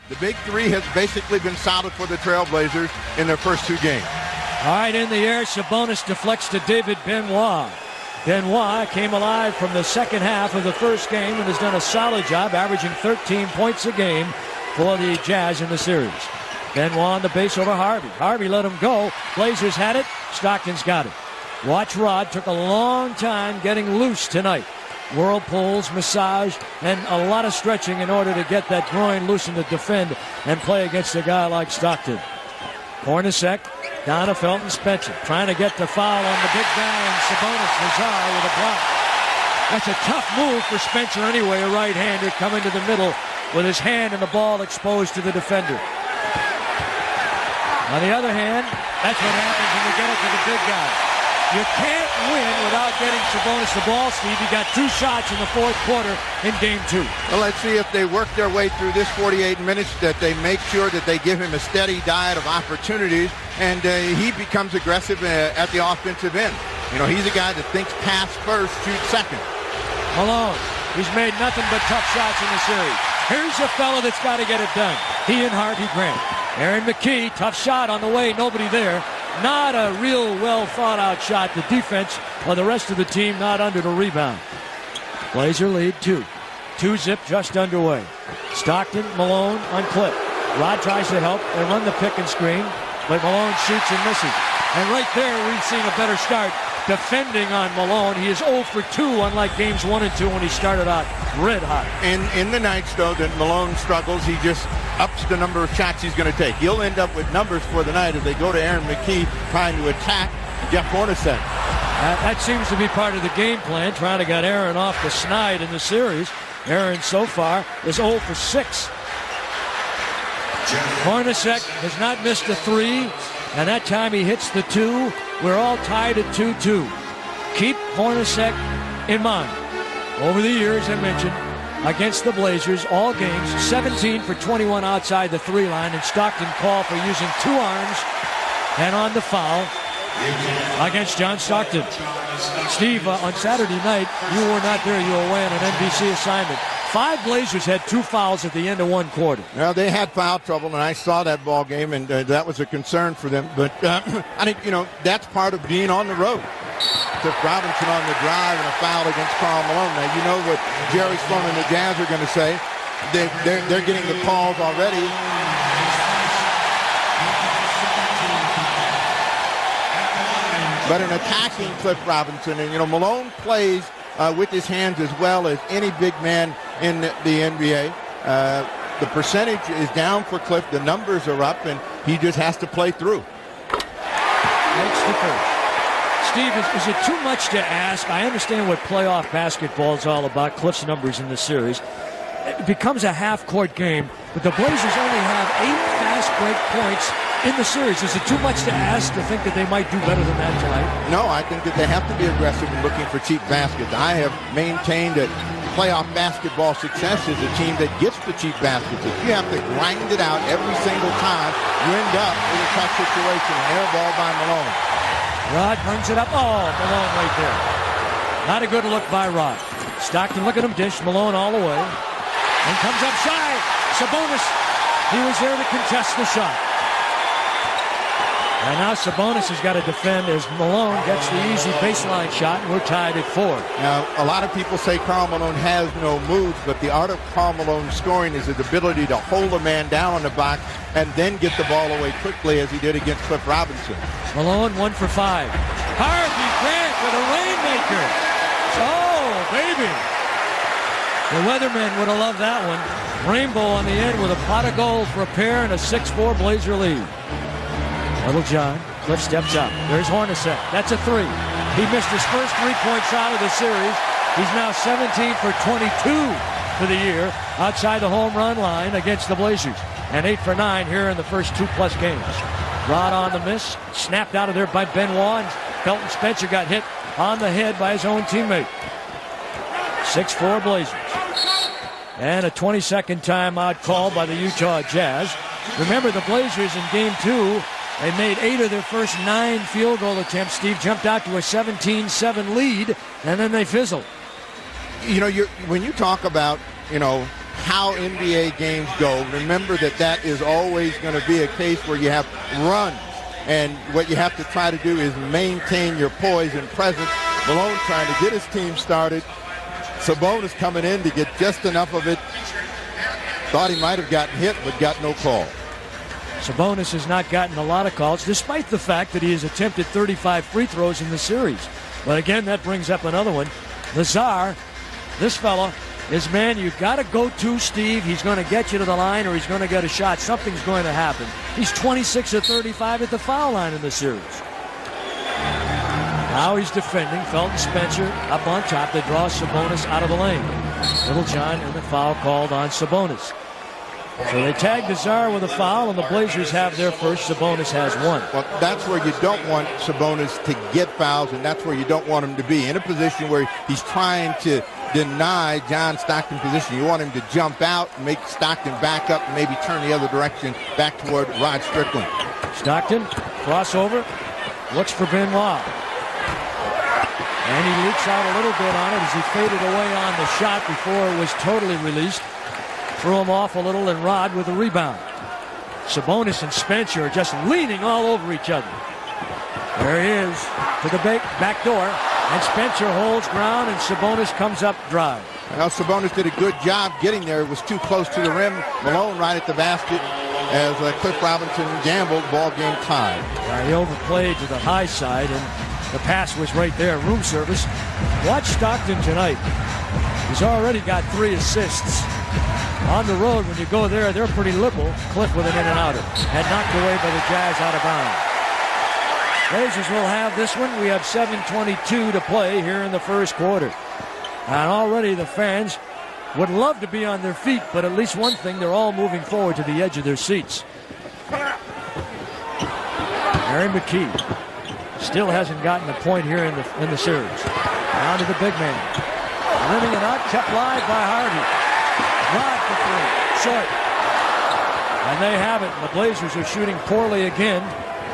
The big three has basically been solid for the Trailblazers in their first two games. All right, in the air, Sabonis deflects to David Benoit. Benoit came alive from the second half of the first game and has done a solid job, averaging 13 points a game for the Jazz in the series. Benoit on the base over Harvey. Harvey let him go. Blazers had it. Stockton's got it. Watch Rod. Took a long time getting loose tonight. Whirlpools, massage, and a lot of stretching in order to get that groin loosened to defend and play against a guy like Stockton. Hornacek down to Felton Spencer, trying to get the foul on the big guy, and Sabonis Lazar with a block. That's a tough move for Spencer anyway, a right-hander coming to the middle with his hand and the ball exposed to the defender. On the other hand, that's what happens when you get it to the big guy. You can't win without getting Sabonis the ball, Steve. He got 2 shots in the fourth quarter in Game 2. Well, let's see if they work their way through this 48 minutes, that they make sure that they give him a steady diet of opportunities, and he becomes aggressive at the offensive end. You know, he's a guy that thinks pass first, shoot second. Malone, he's made nothing but tough shots in the series. Here's a fellow that's got to get it done. He and Harvey Grant. Aaron McKee, tough shot on the way, nobody there. Not a real well-thought-out shot. The defense or the rest of the team not under the rebound. Blazer lead 2. 2-zip just underway. Stockton, Malone on Clip. Rod tries to help. They run the pick and screen, but Malone shoots and misses. And right there, we've seen a better start defending on Malone. He is 0 for 2, unlike games 1 and 2 when he started out red hot. In the nights, though, that Malone struggles, he just ups the number of shots he's going to take. He'll end up with numbers for the night as they go to Aaron McKee trying to attack Jeff Hornacek. That seems to be part of the game plan, trying to get Aaron off the snide in the series. Aaron so far is 0 for 6. Hornacek has not missed a 3, and that time he hits the 2. We're all tied at 2-2. Keep Hornacek in mind. Over the years, I mentioned, against the Blazers, all games, 17 for 21 outside the 3 line, and Stockton called for using 2 arms and on the foul against John Stockton. Steve, on Saturday night, you were not there. You were away on an NBC assignment. 5 Blazers had 2 fouls at the end of 1 quarter. Well, they had foul trouble, and I saw that ball game, and that was a concern for them. But I think, you know, that's part of being on the road. Took Robinson on the drive and a foul against Karl Malone. Now, you know what Jerry Sloan and the Jazz are going to say. They're getting the calls already. But an attacking Cliff Robinson, and, you know, Malone plays with his hands as well as any big man in the NBA. The percentage is down for Cliff. The numbers are up, and he just has to play through. Makes the first. Steve, is it too much to ask? I understand what playoff basketball is all about, Cliff's numbers in the series. It becomes a half-court game, but the Blazers only have 8 fast break points in the series. Is it too much to ask to think that they might do better than that tonight? No, I think that they have to be aggressive in looking for cheap baskets. I have maintained that playoff basketball success is a team that gets the cheap baskets. If you have to grind it out every single time, you end up with a tough situation. An air ball by Malone. Rod brings it up. Oh, Malone right there. Not a good look by Rod. Stockton, look at him dish. Malone all the way. And comes up shy. Sabonis, he was there to contest the shot. And now Sabonis has got to defend as Malone gets the easy baseline shot, and we're tied at 4. Now, a lot of people say Karl Malone has no moves, but the art of Karl Malone's scoring is his ability to hold a man down on the box and then get the ball away quickly, as he did against Cliff Robinson. Malone 1 for 5. Harvey Grant with a rainmaker. Oh, baby. The weatherman would have loved that one. Rainbow on the end with a pot of gold for a pair and a 6-4 Blazer lead. Little John, Cliff steps up. There's Hornacek. That's a 3. He missed his first 3-point shot of the series. He's now 17 for 22 for the year outside the home run line against the Blazers. And 8 for 9 here in the first 2+ games. Rod on the miss. Snapped out of there by Benoit. And Felton Spencer got hit on the head by his own teammate. 6-4 Blazers. And a 20-second timeout called by the Utah Jazz. Remember, the Blazers in Game 2, they made 8 of their first 9 field goal attempts. Steve jumped out to a 17-7 lead, and then they fizzled. You know, when you talk about, you know, how NBA games go, remember that is always going to be a case where you have runs. And what you have to try to do is maintain your poise and presence. Malone trying to get his team started. Sabonis coming in to get just enough of it. Thought he might have gotten hit, but got no call. Sabonis has not gotten a lot of calls, despite the fact that he has attempted 35 free throws in the series. But again, that brings up another one. Lazar, this fella, is man you've got to go to, Steve. He's going to get you to the line or he's going to get a shot. Something's going to happen. He's 26 of 35 at the foul line in the series. Now he's defending. Felton Spencer up on top. They draw Sabonis out of the lane. Little John and the foul called on Sabonis. So they tag Lazar with a foul, and the Blazers have their first. Sabonis has one. Well, that's where you don't want Sabonis to get fouls, and that's where you don't want him to be. In a position where he's trying to deny John Stockton's position. You want him to jump out, make Stockton back up, and maybe turn the other direction back toward Rod Strickland. Stockton, crossover, looks for Benoit. And he leaks out a little bit on it as he faded away on the shot before it was totally released. Threw him off a little, and Rod with the rebound. Sabonis and Spencer are just leaning all over each other. There he is to the back door, and Spencer holds ground, and Sabonis comes up dry. Well, Sabonis did a good job getting there. It was too close to the rim. Malone right at the basket as Cliff Robinson gambled. Ball game tied. He overplayed to the high side, and the pass was right there. Room service. Watch Stockton tonight. He's already got 3 assists. On the road, when you go there, they're pretty liberal. Cliff with an in-and-outer. And knocked away by the Jazz out of bounds. Blazers will have this one. We have 7:22 to play here in the first quarter. And already the fans would love to be on their feet, but at least one thing, they're all moving forward to the edge of their seats. Aaron McKee still hasn't gotten a point here in the series. Down to the big man. Running it out, kept live by Harvey. Rod for 3, short. And they have it. The Blazers are shooting poorly again.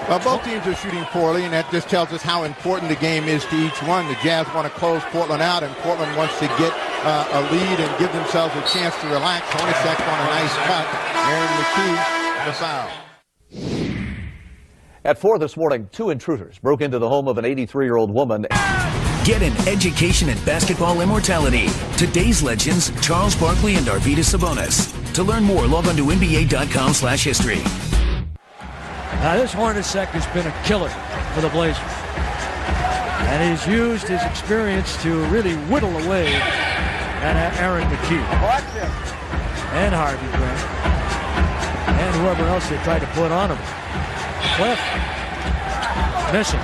Well, both teams are shooting poorly, and that just tells us how important the game is to each one. The Jazz want to close Portland out, and Portland wants to get a lead and give themselves a chance to relax. Hornacek on a nice cut. Aaron McKee, the foul. At 4 this morning, 2 intruders broke into the home of an 83-year-old woman. Get an education in basketball immortality. Today's legends, Charles Barkley and Arvydas Sabonis. To learn more, log on to NBA.com/history. Now, this Hornacek has been a killer for the Blazers. And he's used his experience to really whittle away at Aaron McKee. And Harvey Grant. And whoever else they tried to put on him. Cliff. Missing.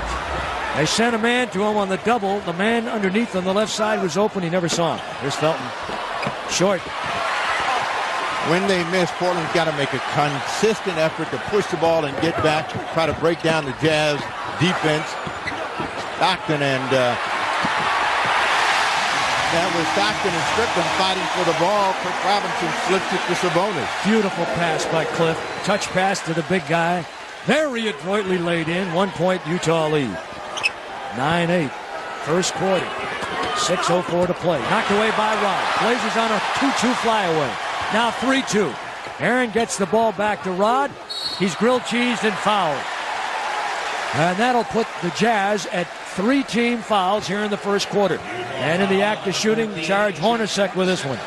They sent a man to him on the double. The man underneath on the left side was open. He never saw him. Here's Felton. Short. When they miss, Portland's got to make a consistent effort to push the ball and get back, try to break down the Jazz defense. Stockton and that was Stockton and Strickland fighting for the ball. Cliff Robinson flips it to Sabonis. Beautiful pass by Cliff. Touch pass to the big guy. Very adroitly laid in. 1 point Utah lead. 9-8. First quarter. 6:04 to play. Knocked away by Rod. Blazers on a 2-2 flyaway. Now 3-2. Aaron gets the ball back to Rod. He's grilled cheesed and fouled. And that'll put the Jazz at 3 team fouls here in the first quarter. And in the act of shooting, charge Hornacek with this one.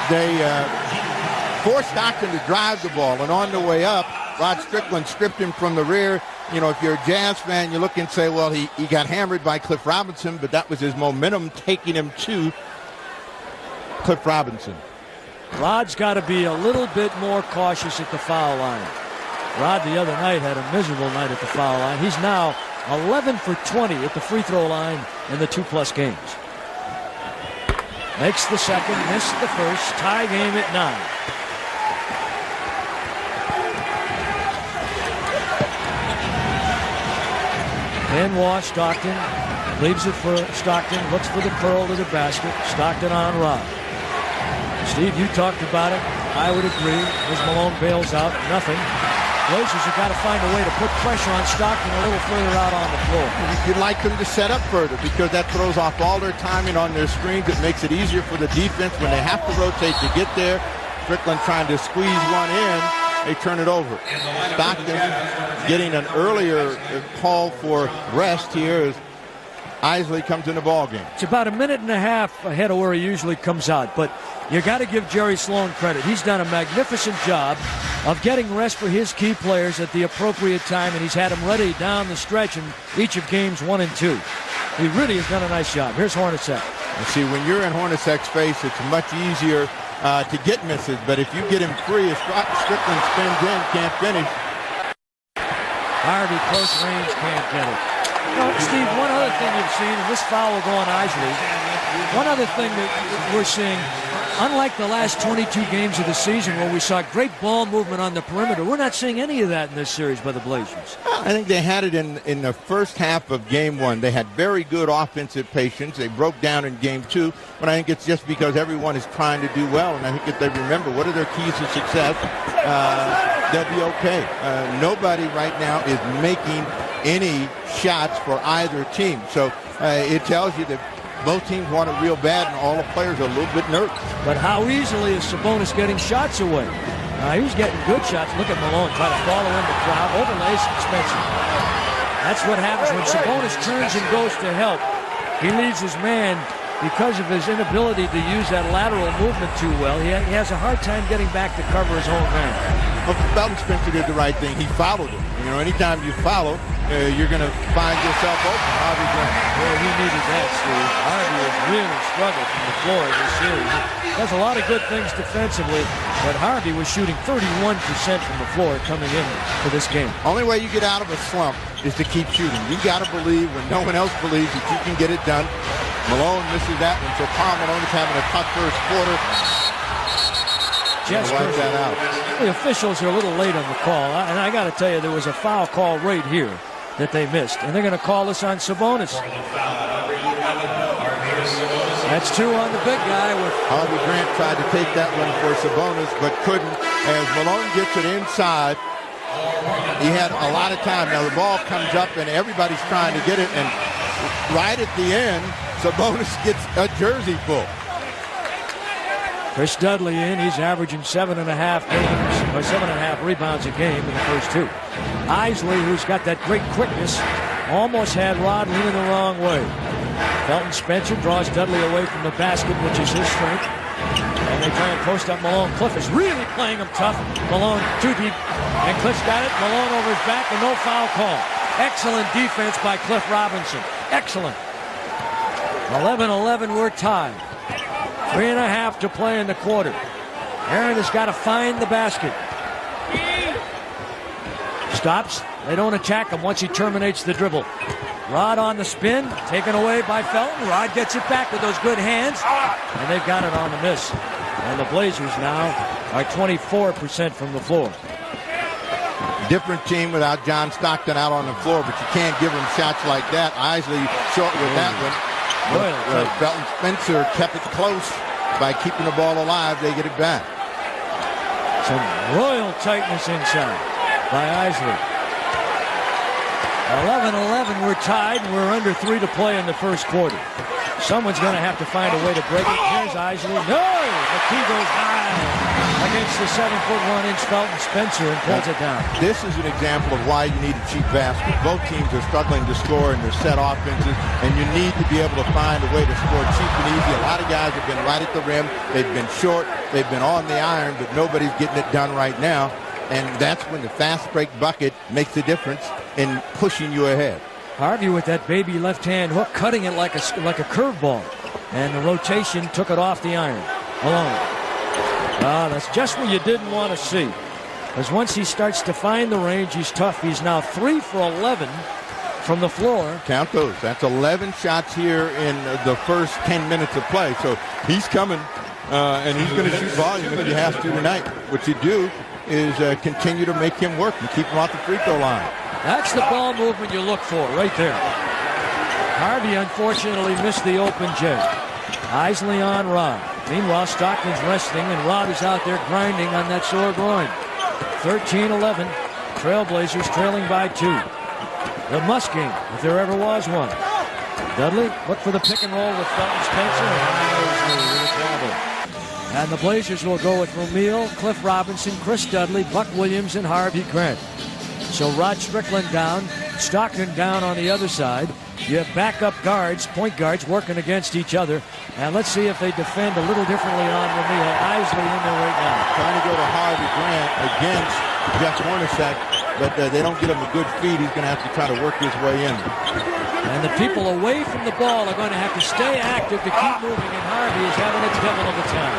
They forced Stockton to drive the ball, and on the way up, Rod Strickland stripped him from the rear. You know, if you're a Jazz fan, you look and say, well, he got hammered by Cliff Robinson, but that was his momentum taking him to Cliff Robinson. Rod's got to be a little bit more cautious at the foul line. Rod the other night had a miserable night at the foul line. He's now 11 for 20 at the free throw line in the 2+ games. Makes the second, missed the first, tie game at 9. Benoit, Stockton, leaves it for Stockton, looks for the curl to the basket. Stockton on Rod. Steve, you talked about it. I would agree. As Malone bails out, nothing. Blazers have got to find a way to put pressure on Stockton a little further out on the floor. You'd like them to set up further because that throws off all their timing on their screens. It makes it easier for the defense when they have to rotate to get there. Strickland trying to squeeze one in. They turn it over. Stockton getting an earlier call for rest here as Isley comes in the ballgame. It's about a minute and a half ahead of where he usually comes out, but you got to give Jerry Sloan credit. He's done a magnificent job of getting rest for his key players at the appropriate time, and he's had them ready down the stretch in each of games 1 and 2. He really has done a nice job. Here's Hornacek. You see, when you're in Hornacek's face, it's much easier to get misses, but if you get him free, if Strickland spins in, can't finish. Harvey, close range, can't get it. No, Steve, one other thing you've seen, and this foul will go on Isley, one other thing that we're seeing, unlike the last 22 games of the season where we saw great ball movement on the perimeter, we're not seeing any of that in this series by the Blazers. I think they had it in the first half of game 1. They had very good offensive patience. They broke down in game 2, but I think it's just because everyone is trying to do well, and I think if they remember what are their keys to success, they'll be okay. Nobody right now is making any shots for either team. So it tells you that both teams want it real bad, and all the players are a little bit nervous. But how easily is Sabonis getting shots away? He was getting good shots. Look at Malone try to follow in the crowd. Overlays Spencer. That's what happens when Sabonis turns and goes to help. He leaves his man because of his inability to use that lateral movement too well. He has a hard time getting back to cover his own man. Well, Felton Spencer did the right thing. He followed him. You know, anytime you follow, you're going to find yourself open. Harvey Grant. Well, he needed that, Steve. Harvey has really struggled from the floor in this series. Does a lot of good things defensively, but Harvey was shooting 31% from the floor coming in for this game. Only way you get out of a slump is to keep shooting. You got to believe when no one else believes that you can get it done. Malone misses that one, so Karl Malone is having a tough first quarter. Just wipe that out. The officials are a little late on the call, and I got to tell you, there was a foul call right here that they missed, and they're going to call this on Sabonis. That's 2 on the big guy. Harvey Grant tried to take that one for Sabonis, but couldn't. As Malone gets it inside, he had a lot of time. Now the ball comes up, and everybody's trying to get it, and right at the end, Sabonis gets a jersey full. Chris Dudley in. He's averaging 7.5 games, or 7.5 rebounds a game in the first 2. Isley, who's got that great quickness, almost had Rod leaning the wrong way. Felton Spencer draws Dudley away from the basket, which is his strength. And they try and post up Malone. Cliff is really playing him tough. Malone too deep. And Cliff's got it. Malone over his back and no foul call. Excellent defense by Cliff Robinson. Excellent. 11-11, we're tied. 3.5 to play in the quarter. Aaron has got to find the basket. Stops. They don't attack him once he terminates the dribble. Rod on the spin, taken away by Felton. Rod gets it back with those good hands, and they've got it on the miss. And the Blazers now are 24% from the floor. Different team without John Stockton out on the floor, but you can't give him shots like that. Isley short with that one. Felton Spencer kept it close by keeping the ball alive. They get it back. Some royal tightness inside by Isley. 11-11, we're tied, and we're under 3 to play in the first quarter. Someone's going to have to find a way to break it. Here's Isley. No! The key goes high against the 7'1" Felton Spencer and pulls it down. This is an example of why you need a cheap basket. Both teams are struggling to score in their set offenses, and you need to be able to find a way to score cheap and easy. A lot of guys have been right at the rim. They've been short. They've been on the iron, but nobody's getting it done right now. And that's when the fast break bucket makes a difference in pushing you ahead. Harvey with that baby left hand hook, cutting it like a curveball. And the rotation took it off the iron. Malone. That's just what you didn't want to see. Because once he starts to find the range, he's tough. He's now 3 for 11 from the floor. Count those. That's 11 shots here in the first 10 minutes of play. So he's coming, and he's going to shoot volume if he has to tonight. What you do is continue to make him work and keep him off the free throw line. That's the ball movement you look for right there. Harvey unfortunately missed the open J. Isley on Rod. Meanwhile, Stockton's resting, and Rod is out there grinding on that sore groin. 13-11. Trailblazers trailing by 2. The must game, if there ever was one. Dudley look for the pick and roll with Felton Spencer and the Blazers will go with Ramil, Cliff Robinson, Chris Dudley, Buck Williams, and Harvey Grant. So Rod Strickland down, Stockton down on the other side. You have backup guards, point guards, working against each other. And let's see if they defend a little differently on Ramil. Isley in there right now. Trying to go to Harvey Grant against Jeff Hornacek, but they don't get him a good feed. He's going to have to try to work his way in. And the people away from the ball are going to have to stay active to keep moving, and Harvey is having a devil of a time.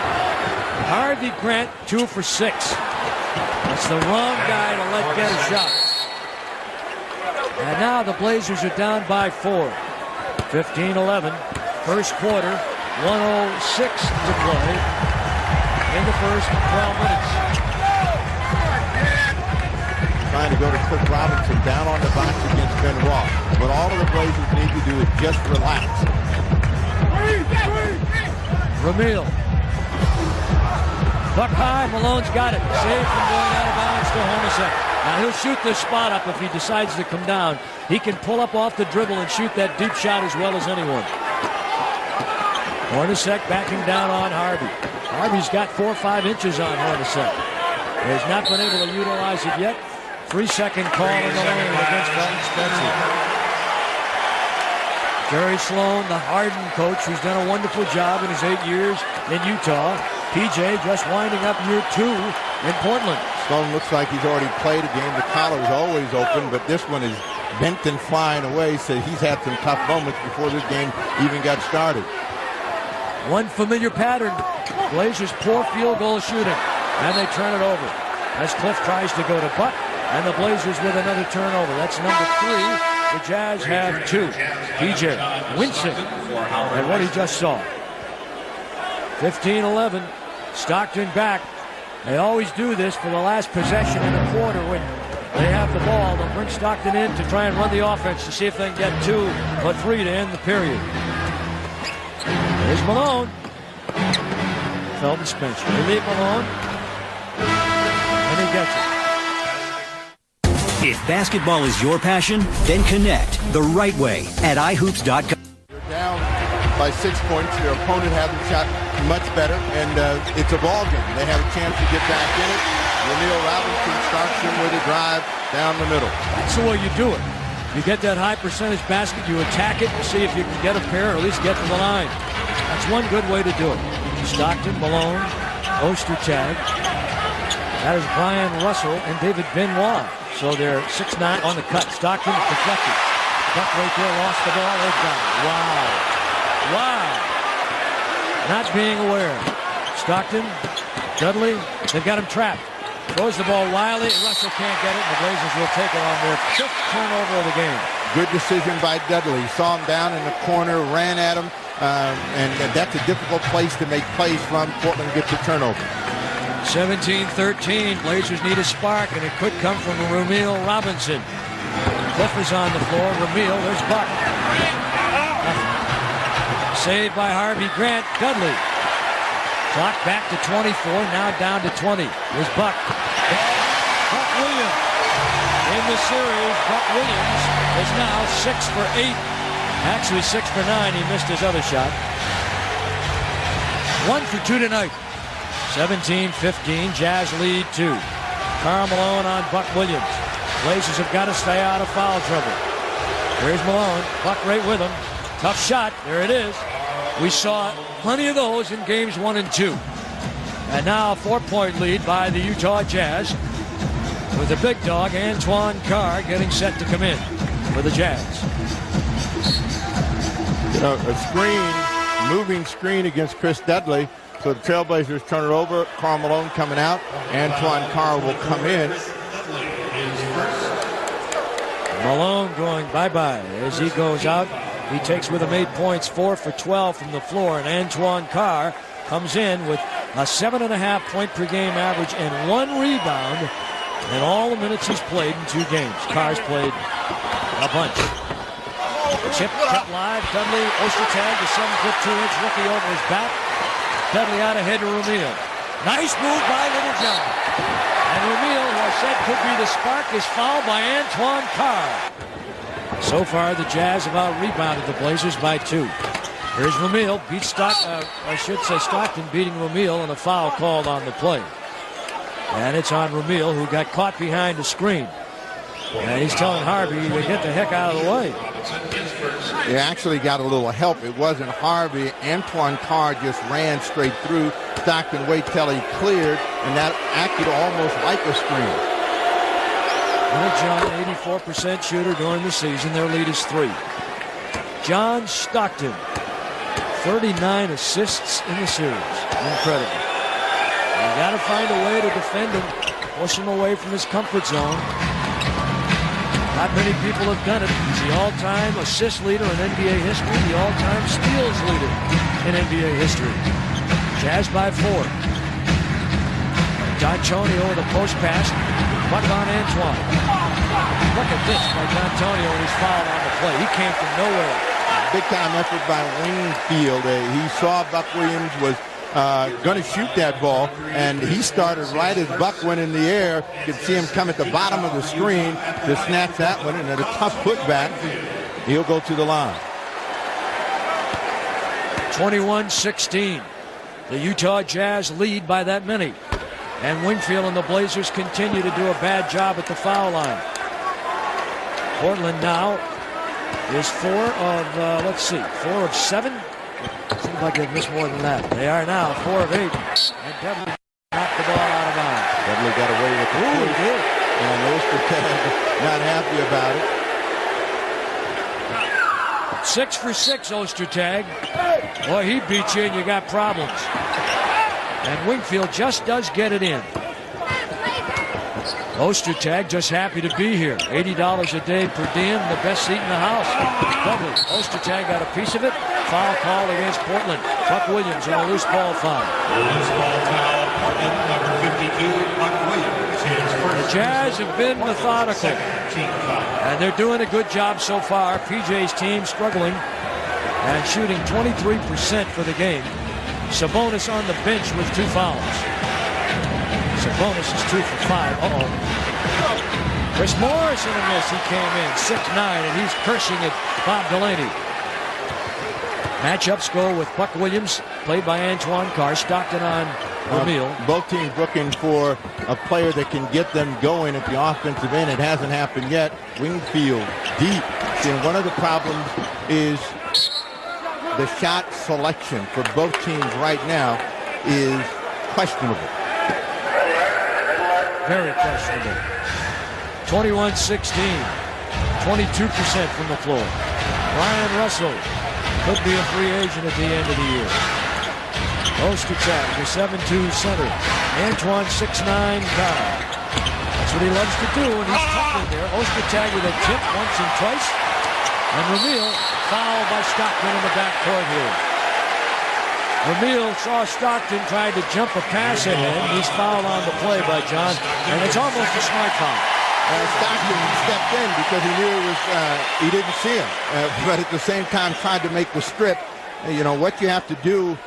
Harvey Grant, 2 for 6. That's the wrong guy to let get a shot. And now the Blazers are down by 4. 15-11. First quarter, 1:06 to play in the first 12 minutes. Trying to go to Cliff Robinson down on the box against Ben Roth. But all of the Blazers need to do is just relax. Ramil. Buck high, Malone's got it. Saved from going out of bounds to Hornacek. Now he'll shoot this spot up if he decides to come down. He can pull up off the dribble and shoot that deep shot as well as anyone. Hornacek backing down on Harvey. Harvey's got 4 or 5 inches on Hornacek. He has not been able to utilize it yet. 3-second call in the lane against Felton Spencer. Jerry Sloan, the Harden coach, who's done a wonderful job in his 8 years in Utah. PJ just winding up year 2 in Portland. Sloan looks like he's already played a game. The collar is always open, but this one is bent and flying away, so he's had some tough moments before this game even got started. One familiar pattern. Blazers poor field goal shooting, and they turn it over. As Cliff tries to go to Buck, and the Blazers with another turnover. That's number 3. The Jazz have 2. PJ wincing at what he just saw. 15-11. Stockton back. They always do this for the last possession in a quarter when they have the ball. They'll bring Stockton in to try and run the offense to see if they can get 2 or 3 to end the period. There's Malone. Felton Spencer. They leave Malone. And he gets it. If basketball is your passion, then connect the right way at ihoops.com. They're down by 6 points. Their opponent hasn't shot much better, and it's a ball game. They have a chance to get back in it. Ramil Robinson starts in with a drive down the middle. That's the way you do it. You get that high percentage basket, you attack it, see if you can get a pair or at least get to the line. That's one good way to do it. Stockton, Malone, Ostertag. That is Brian Russell and David Benoit. So they're 6'9" on the cut. Stockton deflected. Buck right there, lost the ball. They've got it. Wow. Wow. Not being aware. Stockton, Dudley, they've got him trapped. Throws the ball wildly. Russell can't get it. The Blazers will take it on their 5th turnover of the game. Good decision by Dudley. He saw him down in the corner, ran at him, and that's a difficult place to make plays from. Portland gets a turnover. 17-13. Blazers need a spark, and it could come from Ramil Robinson. Cliff is on the floor. Ramil, there's Buck. Saved by Harvey Grant. Dudley. Clock back to 24, now down to 20. Here's Buck. Buck Williams. In the series, Buck Williams is now 6 for 8. Actually 6 for 9. He missed his other shot. 1 for 2 tonight. 17-15, Jazz lead 2. Karl Malone on Buck Williams. Blazers have got to stay out of foul trouble. Here's Malone, Buck right with him. Tough shot, there it is. We saw plenty of those in games 1 and 2. And now a 4-point lead by the Utah Jazz with the big dog, Antoine Carr, getting set to come in for the Jazz. A screen, moving screen against Chris Dudley. So the Trailblazers turn it over. Karl Malone coming out. Antoine Carr will come in. Malone going bye-bye as he goes out. He takes with him 8 points, 4 for 12 from the floor. And Antoine Carr comes in with a 7.5 point per game average and 1 rebound in all the minutes he's played in 2 games. Carr's played a bunch. Chip kept live. Dudley, Ostertag, the 7'2" rookie over his back. Dudley out ahead to Ramil. Nice move by Littlejohn. And Ramil, who has said could be the spark is fouled by Antoine Carr. So far, the Jazz have out-rebounded the Blazers by 2. Here's Ramil, beats Stockton beating Ramil, and a foul called on the play. And it's on Ramil, who got caught behind the screen. And he's telling Harvey to get the heck out of the way. He actually got a little help. It wasn't Harvey. Antoine Carr just ran straight through. Stockton waited till he cleared, and that acted almost like a screen. Little John, 84% shooter during the season. Their lead is 3. John Stockton, 39 assists in the series. Incredible. You got to find a way to defend him, push him away from his comfort zone. Not many people have done it. He's the all-time assist leader in NBA history, the all-time steals leader in NBA history. Jazz by 4. D'Antonio with a post pass. Puck on Antoine. Look at this by D'Antonio, and he's fouled on the play. He came from nowhere. Big-time effort by Wingfield. He saw Buck Williams was going to shoot that ball, and he started right as Buck went in the air. You could see him come at the bottom of the screen to snatch that one, and at a tough putback, he'll go to the line. 21-16. The Utah Jazz lead by that many. And Wingfield and the Blazers continue to do a bad job at the foul line. Portland now is 4 of 7. Seems like they've missed more than that. They are now 4 of 8. And Dudley knocked the ball out of bounds. Dudley got away with the push, and Ostertag not happy about it. 6 for 6, Ostertag. Boy, he beat you and you got problems. And Wingfield just does get it in. Ostertag just happy to be here. $80 a day per diem, the best seat in the house. Dudley. Ostertag got a piece of it. Foul call against Portland. Buck Williams on a loose ball foul. Loose ball foul, Portland, number 52, Buck Williams. The Jazz have been methodical. And they're doing a good job so far. PJ's team struggling and shooting 23% for the game. Sabonis on the bench with 2 fouls. Sabonis is 2 for 5. Chris Morris in a miss. He came in 6'9", and he's cursing at Bob Delaney. Matchups go with Buck Williams, played by Antoine Carr. Stockton on Ramil. Both teams looking for a player that can get them going at the offensive end. It hasn't happened yet. Wingfield deep. And one of the problems is the shot selection for both teams right now is questionable. Very questionable. 21-16. 22% from the floor. Ryan Russell could be a free agent at the end of the year. Ostertag, the 7'2" center. Antoine 6'9" guy. That's what he loves to do, and he's tucking there. Ostertag with a tip once and twice. And Ramil fouled by Stockton in the backcourt here. Ramil saw Stockton tried to jump a pass ahead. He's fouled on the play by John, and it's almost a smart foul. Stockton stepped in because he knew he didn't see him, but at the same time tried to make the strip. You know, what you have to do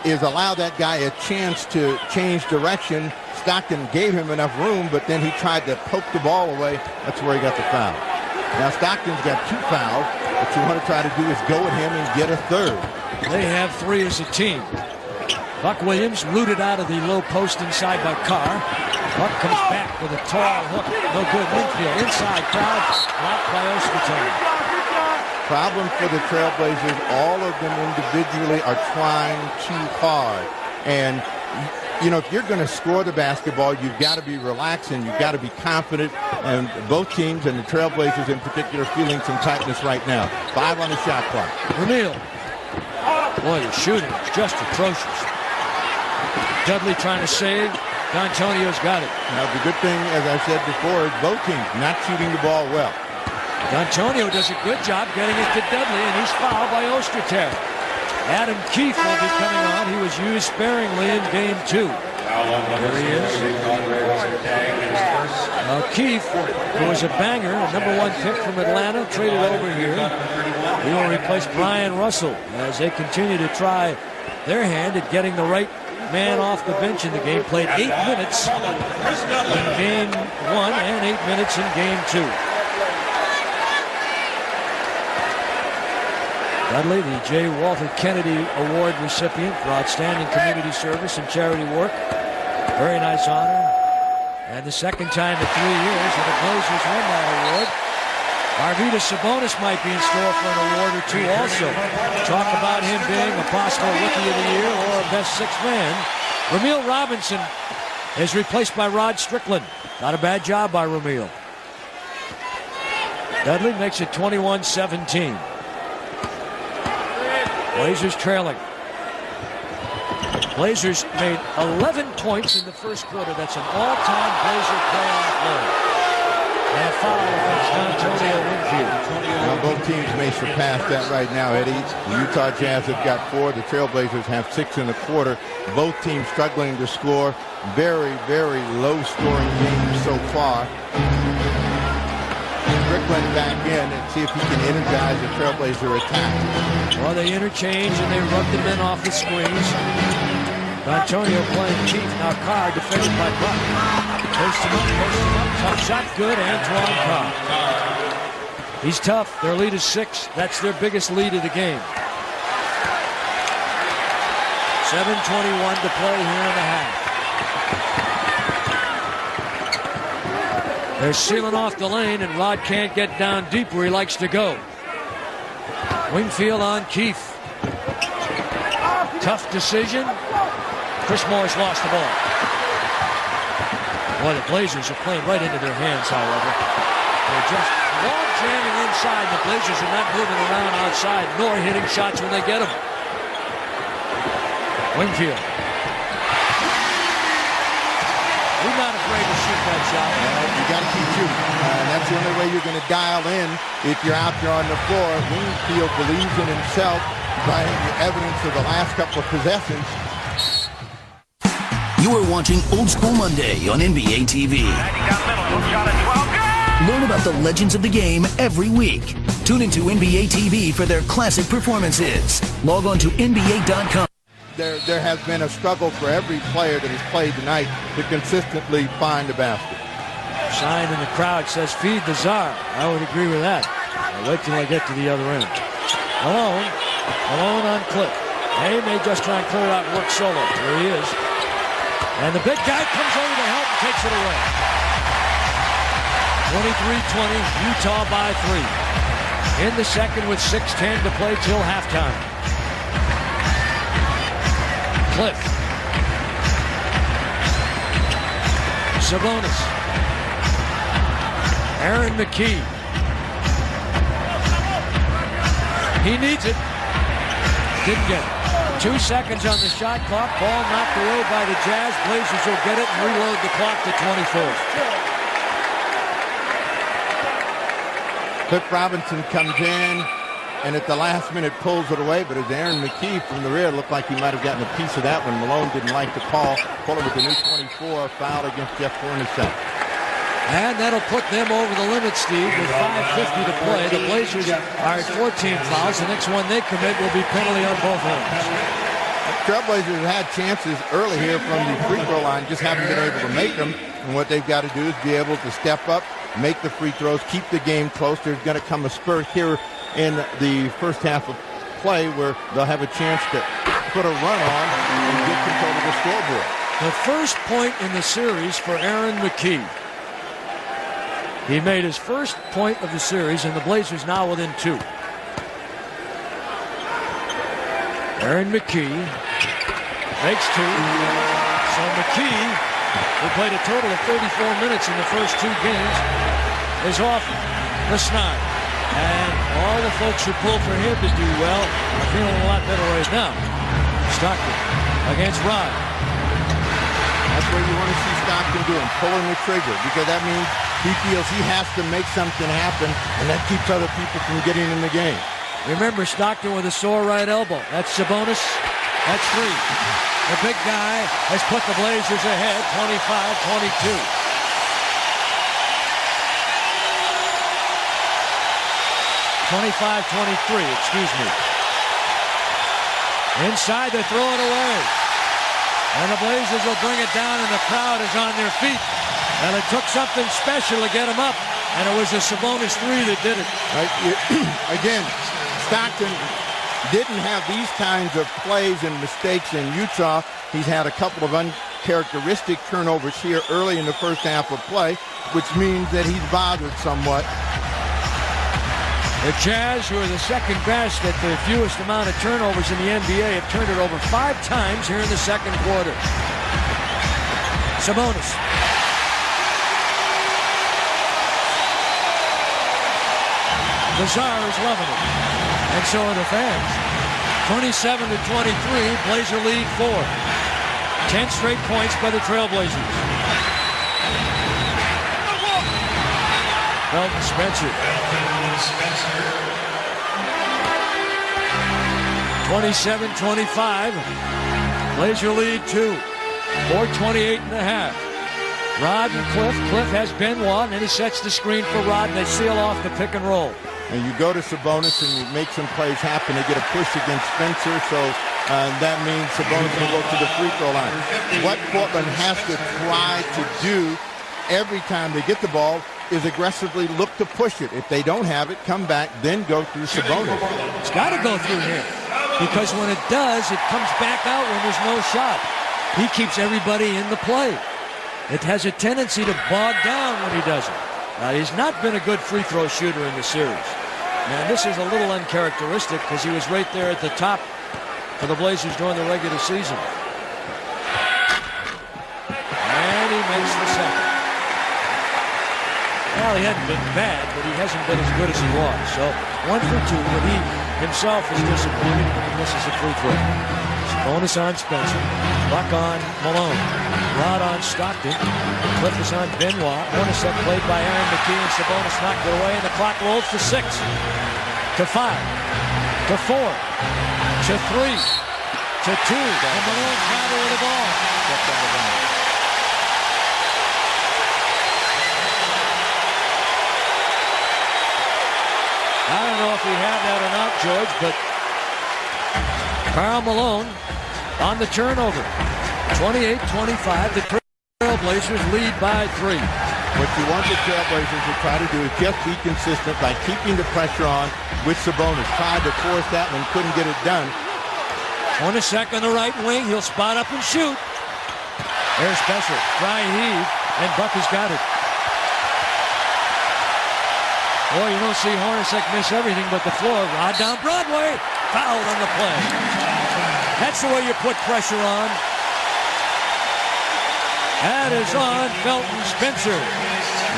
is allow that guy a chance to change direction. Stockton gave him enough room, but then he tried to poke the ball away. That's where he got the foul. Now Stockton's got 2 fouls. What you want to try to do is go at him and get a 3rd. They have 3 as a team. Buck Williams looted out of the low post inside by Carr. Buck comes back with a tall hook. No good. Wingfield inside crowd. Blocked by Ostertag. Problem for the Trailblazers, all of them individually are trying too hard. And, you know, if you're going to score the basketball, you've got to be relaxed and you've got to be confident. And both teams, and the Trailblazers in particular, feeling some tightness right now. 5 on the shot clock. Ramil. Boy, the shooting is just atrocious. Dudley trying to save. D'Antonio's got it. Now, the good thing, as I said before, is both teams not shooting the ball well. D'Antonio does a good job getting it to Dudley, and he's fouled by Ostertag. Adam Keefe will be coming on. He was used sparingly in Game 2. There he is. Keefe, who was a banger, a #1 pick from Atlanta, traded over here. He will replace Brian Russell as they continue to try their hand at getting the right man off the bench in the game. Played 8 minutes in 1 and 8 minutes in game 2. Dudley, the J. Walter Kennedy Award recipient for outstanding community service and charity work. Very nice honor. And the second time in 3 years that the Blazers won that award. Arvydas Sabonis might be in store for an award or two also. Talk about him being a possible Rookie of the Year or a best sixth man. Ramil Robinson is replaced by Rod Strickland. Not a bad job by Ramil. Dudley makes it 21-17. Blazers trailing. Blazers made 11 points in the first quarter. That's an all-time Blazer playoff low. And a foul against Antonio Winfield. Now both teams may surpass that right now, Eddie. The Utah Jazz have got 4. The Trailblazers have 6 in the quarter. Both teams struggling to score. Very, very low-scoring games so far. Strickland back in and see if he can energize the Trailblazer attack. Well, they interchange and they rub the men off the screens. Antonio playing Keith. Now Carr defended by Buck. Post him up. Tough shot, good. Antoine Carr. He's tough. Their lead is 6. That's their biggest lead of the game. 7:21 to play here in the half. They're sealing off the lane, and Rod can't get down deep where he likes to go. Wingfield on Keith. Tough decision. Chris Morris lost the ball. Boy, the Blazers are playing right into their hands, however. They're just log jamming inside. The Blazers are not moving around outside, nor hitting shots when they get them. Wingfield. We're not afraid to shoot that shot. You got to keep shooting. That's the only way you're going to dial in if you're out there on the floor. Wingfield believes in himself by the evidence of the last couple of possessions. You are watching Old School Monday on NBA TV. Learn about the legends of the game every week. Tune into NBA TV for their classic performances. Log on to NBA.com. There has been a struggle for every player that has played tonight to consistently find the basket. Sign in the crowd says, feed the czar. I would agree with that. I'll wait till I get to the other end. Malone on Cliff. They may just try and clear it out and work solo. Here he is. And the big guy comes over to help and takes it away. 23-20, Utah by 3. In the second with 6:10 to play till halftime. Cliff. Sabonis. Aaron McKee. He needs it. Didn't get it. 2 seconds on the shot clock. Ball knocked away by the Jazz. Blazers will get it and reload the clock to 24. Cliff Robinson comes in and at the last minute pulls it away, but as Aaron McKee from the rear looked like he might have gotten a piece of that one. Malone didn't like the call. Pulled it with the new 24, foul against Jeff Hornacek. And that'll put them over the limit, Steve, with 5:50 to play. The Blazers are at 14 fouls. The next one they commit will be penalty on both ends. Trailblazers have had chances early here from the free throw line, just haven't been able to make them. And what they've got to do is be able to step up, make the free throws, keep the game close. There's going to come a spurt here in the first half of play where they'll have a chance to put a run on and get control of the scoreboard. The first point in the series for Aaron McKee. He made his first point of the series, and the Blazers now within 2. Aaron McKee makes 2. So McKee, who played a total of 34 minutes in the first 2 games, is off the snide. And all the folks who pulled for him to do well are feeling a lot better right now. Stockton against Rod. That's where you want to see Stockton doing, pulling the trigger, because that means he feels he has to make something happen, and that keeps other people from getting in the game. Remember, Stockton with a sore right elbow. That's Sabonis. That's 3. The big guy has put the Blazers ahead, 25-22. Excuse me. Inside, they throw it away. And the Blazers will bring it down, and the crowd is on their feet. And it took something special to get him up, and it was a Sabonis three that did it. Again, Stockton didn't have these kinds of plays and mistakes in Utah. He's had a couple of uncharacteristic turnovers here early in the first half of play, which means that he's bothered somewhat. The Jazz, who are the second best at the fewest amount of turnovers in the NBA, have turned it over 5 times here in the second quarter. Sabonis. The Czar is loving it, and so are the fans. 27-23, Blazer lead 4. 10 straight points by the Trailblazers. Felton Spencer. 27-25. Blazer lead 2. 4:28 and a half. Rod and Cliff. Cliff has Benoit, and then he sets the screen for Rod, and they seal off the pick and roll. And you go to Sabonis and you make some plays happen. They get a push against Spencer, so that means Sabonis will go to the free throw line. What Portland has to try to do every time they get the ball is aggressively look to push it. If they don't have it, come back, then go through Sabonis. It's got to go through him, because when it does, it comes back out when there's no shot. He keeps everybody in the play. It has a tendency to bog down when he doesn't. He's not been a good free throw shooter in the series. And this is a little uncharacteristic because he was right there at the top for the Blazers during the regular season. And he makes the second. Well, he hadn't been bad, but he hasn't been as good as he was. So 1 for 2, but he himself is disappointed when he misses a free throw. Bonus on Spencer. Buck on Malone. Rod on Stockton. Cliff is on Benoit. Hornacek played by Aaron McKee, and Sabonis knocked it away, and the clock rolls to 6, to 5, to 4, to 3, to 2. And Malone traveled with the ball. I don't know if we have that or not, George, but Karl Malone on the turnover. 28-25. The Trailblazers lead by 3. What you want the Trailblazers to try to do is just be consistent by keeping the pressure on with Sabonis. Tried to force that one, couldn't get it done. Hornacek on the right wing. He'll spot up and shoot. There's Spencer. Dry heave, and Buck has got it. Boy, you don't see Hornacek miss everything but the floor. Rod down Broadway. Fouled on the play. That's the way you put pressure on. That is on Felton Spencer.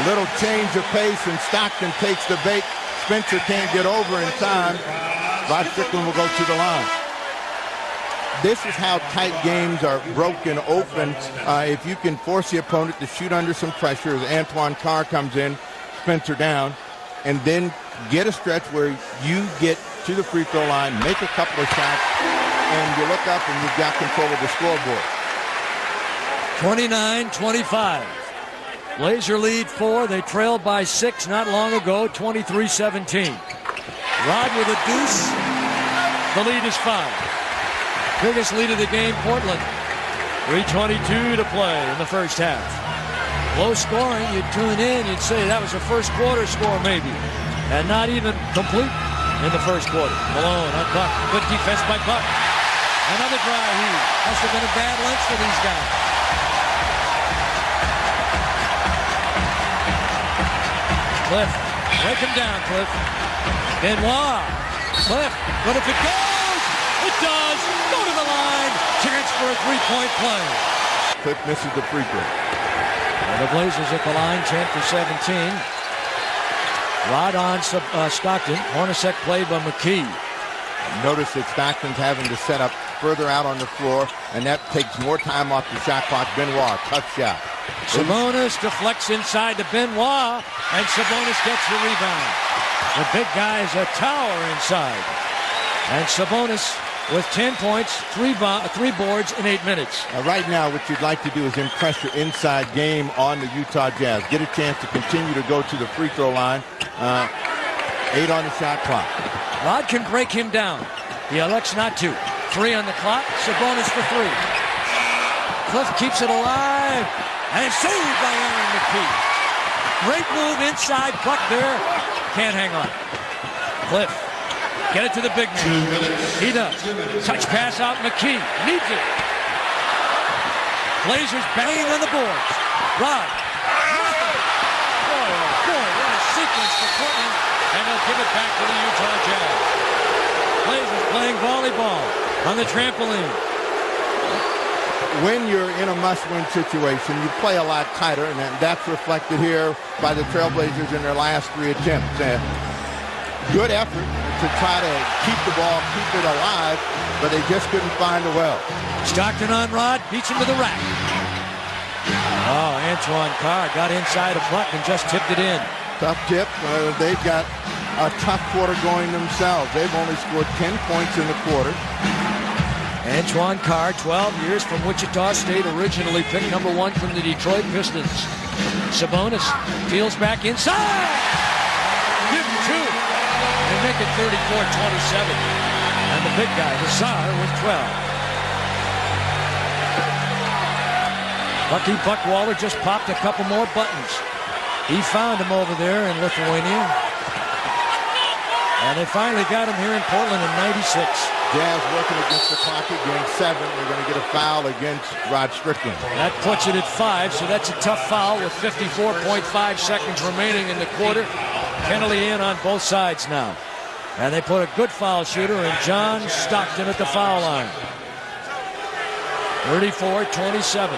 Little change of pace, and Stockton takes the bait. Spencer can't get over in time. Rod Strickland will go to the line. This is how tight games are broken open. If you can force the opponent to shoot under some pressure, as Antoine Carr comes in, Spencer down, and then get a stretch where you get to the free throw line, make a couple of shots, and you look up and you've got control of the scoreboard. 29-25. Blazer lead 4. They trailed by 6 not long ago, 23-17. Rod with a deuce. The lead is 5. Biggest lead of the game, Portland. 3:22 to play in the first half. Low scoring, you'd tune in, you'd say that was a first quarter score maybe. And not even complete in the first quarter. Malone on Buck. Good defense by Buck. Another dry heave. Must have been a bad lunch for these guys. Cliff. Break him down, Cliff. Benoit. Cliff. But if it goes, it does. Go to the line. Chance for a three-point play. Cliff misses the free throw. And the Blazers at the line, 10 for 17. Rod on Stockton. Hornacek played by McKee. Notice that Stockton's having to set up further out on the floor, and that takes more time off the shot clock. Benoit, tough shot. Sabonis deflects inside to Benoit, and Sabonis gets the rebound. The big guy is a tower inside. And Sabonis with 10 points, 3 boards in 8 minutes. Right now, what you'd like to do is impress your inside game on the Utah Jazz. Get a chance to continue to go to the free throw line. 8 on the shot clock. Rod can break him down. He elects not to. 3 on the clock. Sabonis for 3. Cliff keeps it alive. And it's saved by Aaron McKee. Great move inside. Buck there. Can't hang on. Cliff. Get it to the big man. He does. Touch pass out. McKee needs it. Blazers banging on the boards. Rod. Oh, boy, what a sequence for Portland. And they'll give it back to the Utah Jazz. Blazers playing volleyball on the trampoline. When you're in a must-win situation, you play a lot tighter, and that's reflected here by the Trailblazers in their last 3 attempts. Good effort to try to keep the ball, keep it alive, but they just couldn't find a well. Stockton on Rod, beats him to the rack. Oh, Antoine Carr got inside a Buck and just tipped it in. Tough tip. They've got a tough quarter going themselves. They've only scored 10 points in the quarter. Antoine Carr, 12 years from Wichita State, originally picked number 1 from the Detroit Pistons. Sabonis peels back inside. Give him 2. They make it 34-27. And the big guy, Hassar, with 12. Lucky Buckwaller just popped a couple more buttons. He found him over there in Lithuania. And they finally got him here in Portland in 96. Jazz working against the clock at game 7. They're going to get a foul against Rod Strickland. That puts it at 5, so that's a tough foul with 54.5 seconds remaining in the quarter. Penalty in on both sides now. And they put a good foul shooter in John Stockton at the foul line. 34-27.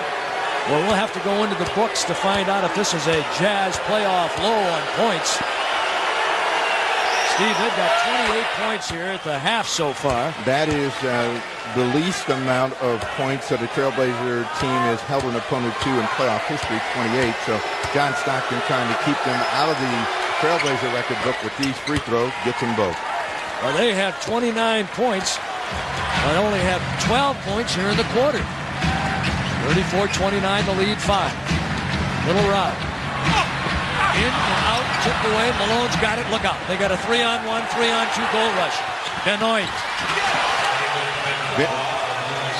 Well, we'll have to go into the books to find out if this is a Jazz playoff low on points. Steve, they've got 28 points here at the half so far. That is the least amount of points that a Trailblazer team has held an opponent to in playoff history, 28. So John Stockton trying to keep them out of the Trailblazer record book with these free throws, gets them both. Well, they have 29 points, but only have 12 points here in the quarter. 34-29, the lead 5. Little Rod. In and out, tipped away. Malone's got it. Look out. They got a 3-on-1, 3-on-2 goal rush. Benoit.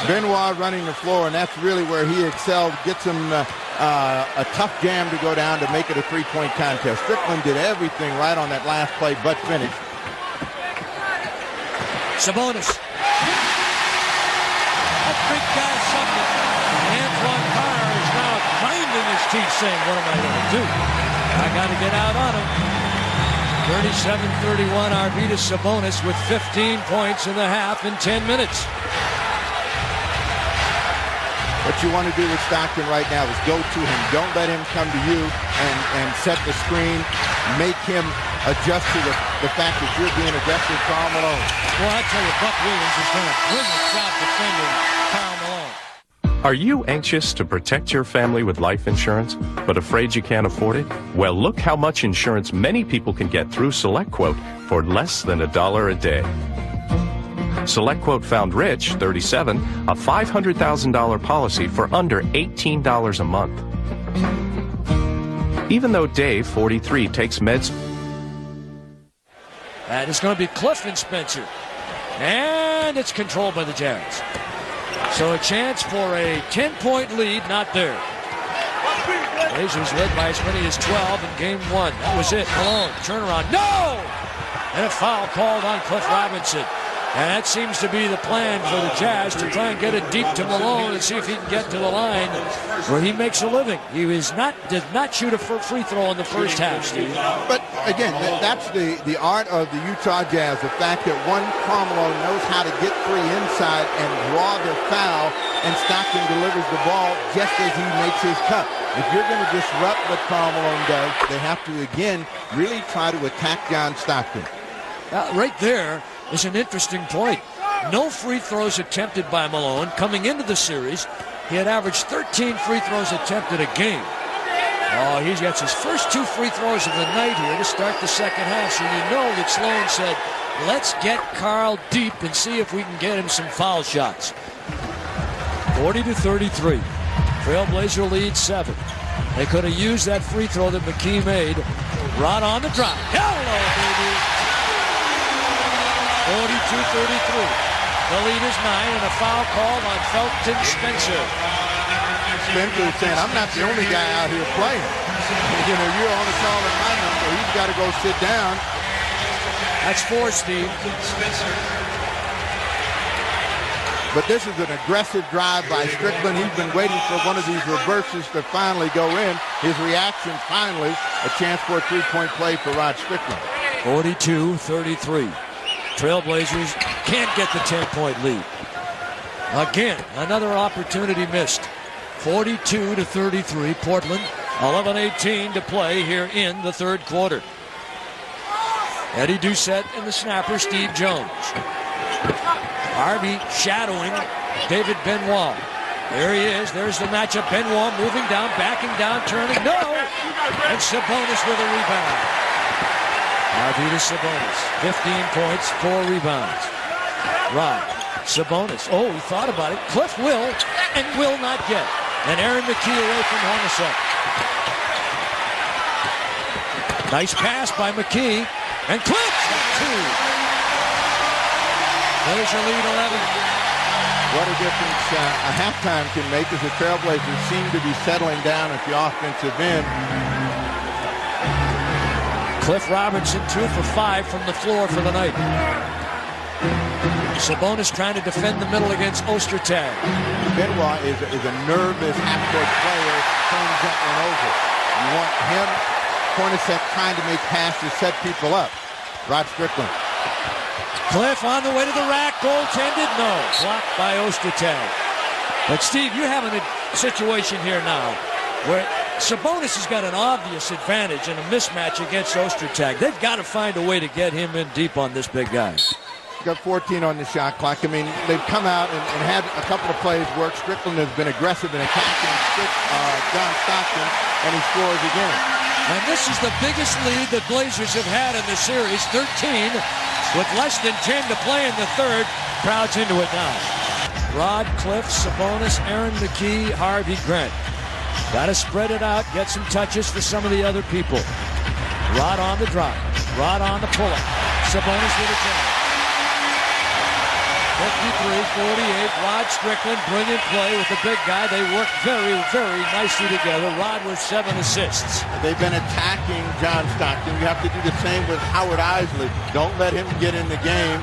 Benoit running the floor, and that's really where he excelled. Gets him a tough jam to go down to make it a 3-point contest. Strickland did everything right on that last play, but finished. Sabonis. That big guy something. Antoine Carr is now grinding his teeth saying, what am I going to do? I got to get out on him. 37-31, Arvydas Sabonis with 15 points in the half in 10 minutes. What you want to do with Stockton right now is go to him. Don't let him come to you and set the screen. Make him adjust to the fact that you're being aggressive, Karl Malone. Well, I tell you, Buck Williams has done a brilliant job defending Karl Malone. Are you anxious to protect your family with life insurance, but afraid you can't afford it? Well, look how much insurance many people can get through SelectQuote for less than $1 a day. SelectQuote found Rich, 37, a $500,000 policy for under $18 a month. Even though Dave, 43, takes meds. And it's going to be Cliff and Spencer. And it's controlled by the Jazz. So a chance for a 10-point lead, not there. Blazers led by as many as 12 in game 1. That was it. Malone, turnaround. No! And a foul called on Cliff Robinson. And that seems to be the plan for the Jazz, to try and get it deep to Malone and see if he can get to the line where he makes a living. He did not shoot a free throw in the first half, Steve. But again, that's the art of the Utah Jazz. The fact that one Karl Malone knows how to get free inside and draw the foul, and Stockton delivers the ball just as he makes his cut. If you're going to disrupt what Karl Malone does, they have to, again, really try to attack John Stockton. Right there is an interesting point. No free throws attempted by Malone. Coming into the series, he had averaged 13 free throws attempted a game. Oh, he gets his first 2 free throws of the night here to start the second half. So you know that Sloan said, let's get Karl deep and see if we can get him some foul shots. 40-33. Trailblazer lead 7. They could have used that free throw that McKee made. Rod on the drop. Hello, baby. 42-33. The lead is 9, and a foul called on Felton Spencer. Spencer is saying, I'm not the only guy out here playing. You know, you're only calling my number. He's got to go sit down. That's 4, Steve. But this is an aggressive drive by Strickland. He's been waiting for one of these reverses to finally go in. His reaction finally, a chance for a three-point play for Rod Strickland. 42-33. Trailblazers can't get the 10-point lead. Again, another opportunity missed. 42-33, Portland. 11:18 to play here in the third quarter. Eddie Doucette and the snapper, Steve Jones. Harvey shadowing David Benoit. There he is. There's the matchup. Benoit moving down, backing down, turning. No! And Sabonis with a rebound. Harvey to Sabonis. 15 points, 4 rebounds. Rod. Sabonis. Oh, he thought about it. Cliff will and will not get. And Aaron McKee away from Hornacek. Nice pass by McKee. And Cliff got 2. There's your lead 11. What a difference a halftime can make as the Trailblazers seem to be settling down at the offensive end. Cliff Robertson 2 for 5 from the floor for the night. Sabonis trying to defend the middle against Ostertag. Benoit is a nervous half-court player, turns that one over. You want him, Hornacek trying to make passes, set people up. Rod Strickland. Cliff on the way to the rack, goaltended, no. Blocked by Ostertag. But Steve, you're having a situation here now where Sabonis has got an obvious advantage in a mismatch against Ostertag. They've got to find a way to get him in deep on this big guy. Got 14 on the shot clock. I mean, they've come out and had a couple of plays work. Strickland has been aggressive in attacking John Stockton, and he scores again. And this is the biggest lead the Blazers have had in the series, 13, with less than 10 to play in the third. Crowd's into it now. Rod, Cliff, Sabonis, Aaron McKee, Harvey, Grant. Got to spread it out, get some touches for some of the other people. Rod on the drive. Rod on the pull-up. Sabonis with a jump. 53-48, Rod Strickland, brilliant play with the big guy. They work very, very nicely together. Rod with 7 assists. They've been attacking John Stockton. You have to do the same with Howard Isley. Don't let him get in the game.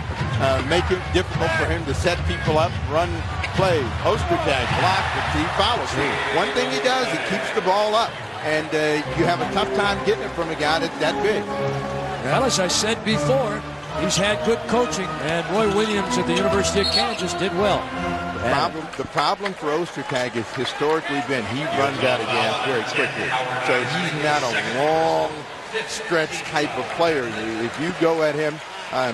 Make it difficult for him to set people up, run plays. Ostertag blocked, but he follows. One thing he does, he keeps the ball up. And you have a tough time getting it from a guy that's that big. Well, as I said before, he's had good coaching, and Roy Williams at the University of Kansas did well. The problem for Ostertag has historically been he runs out of gas very quickly. So he's not a long stretch type of player. If you go at him,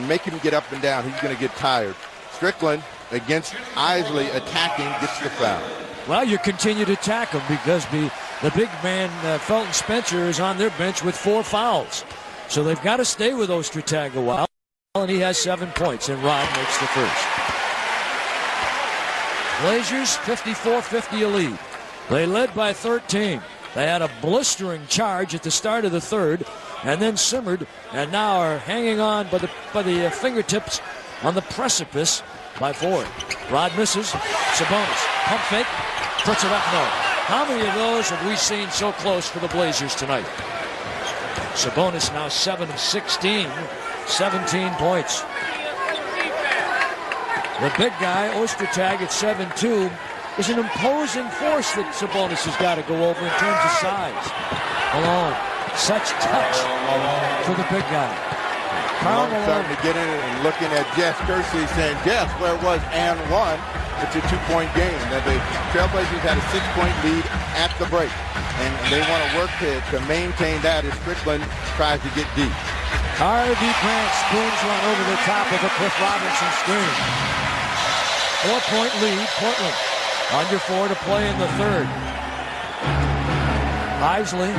make him get up and down, he's going to get tired. Strickland, against Isley, attacking, gets the foul. Well, you continue to attack him because the big man, Felton Spencer, is on their bench with 4 fouls. So they've got to stay with Ostertag a while. And he has 7 points, and Rod makes the first. Blazers 54-50 a lead. They led by 13. They had a blistering charge at the start of the third, and then simmered, and now are hanging on by the fingertips on the precipice by 4. Rod misses. Sabonis pump fake, puts it up. No. How many of those have we seen so close for the Blazers tonight? Sabonis now 7 of 16. 17 points. The big guy, Ostertag at 7'2", is an imposing force that Sabonis has got to go over in terms of size. Malone, such touch for the big guy. Carl Malone starting to get in it and looking at Jess Kersey saying, Jess, where was and one? It's a 2-point game. Now, the Trailblazers had a 6-point lead at the break, and they want to work to maintain that as Strickland tries to get deep. Harvey Grant spoons one over the top of a Cliff Robinson screen. 4-point lead, Portland. Under 4 to play in the third. Isley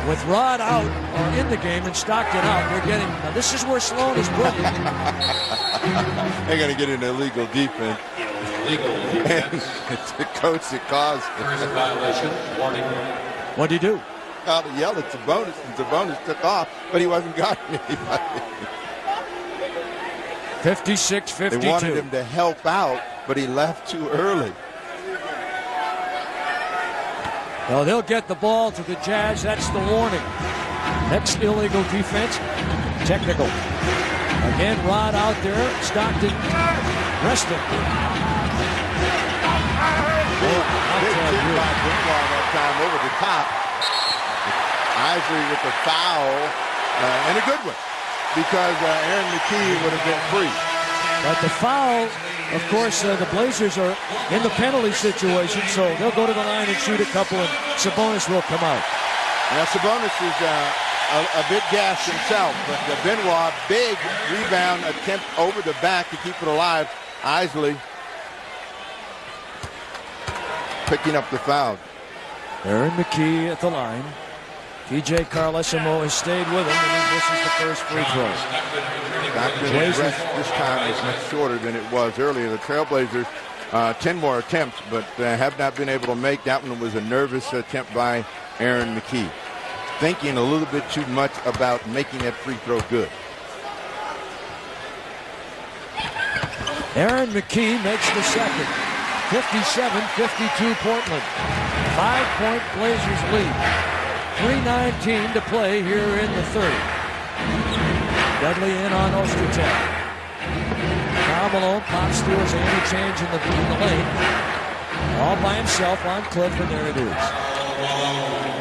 with Rod out or in the game and Stockton out. They're getting. Now this is where Sloan is brilliant. They're going to get an illegal defense. It's the coach that caused it. Violation. Warning. What'd he do? He yelled at Sabonis, and Sabonis took off, but he wasn't guarding anybody. 56-52. They wanted him to help out, but he left too early. No, they'll get the ball to the Jazz. That's the warning. Next illegal defense. Technical. Again, Rod out there. Stockton resting. Big kick by Benoit that time over the top. Isley with the foul, and a good one, because Aaron McKee would have been free. But the foul, of course, the Blazers are in the penalty situation, so they'll go to the line and shoot a couple, and Sabonis will come out. Now, Sabonis is a bit gassed himself, but Benoit, big rebound attempt over the back to keep it alive. Isley picking up the foul. Aaron McKee at the line. TJ Carlesimo has stayed with him, and he misses the first free throw. Stockton's rest this time is much shorter than it was earlier. The Trailblazers, 10 more attempts, but have not been able to make. That one was a nervous attempt by Aaron McKee. Thinking a little bit too much about making that free throw good. Aaron McKee makes the second. 57-52 Portland. 5-point Blazers lead. 3:19 to play here in the third. Dudley in on Ostertag. Karl Malone pops through his interchange in the lane. All by himself on Cliff, and there it is.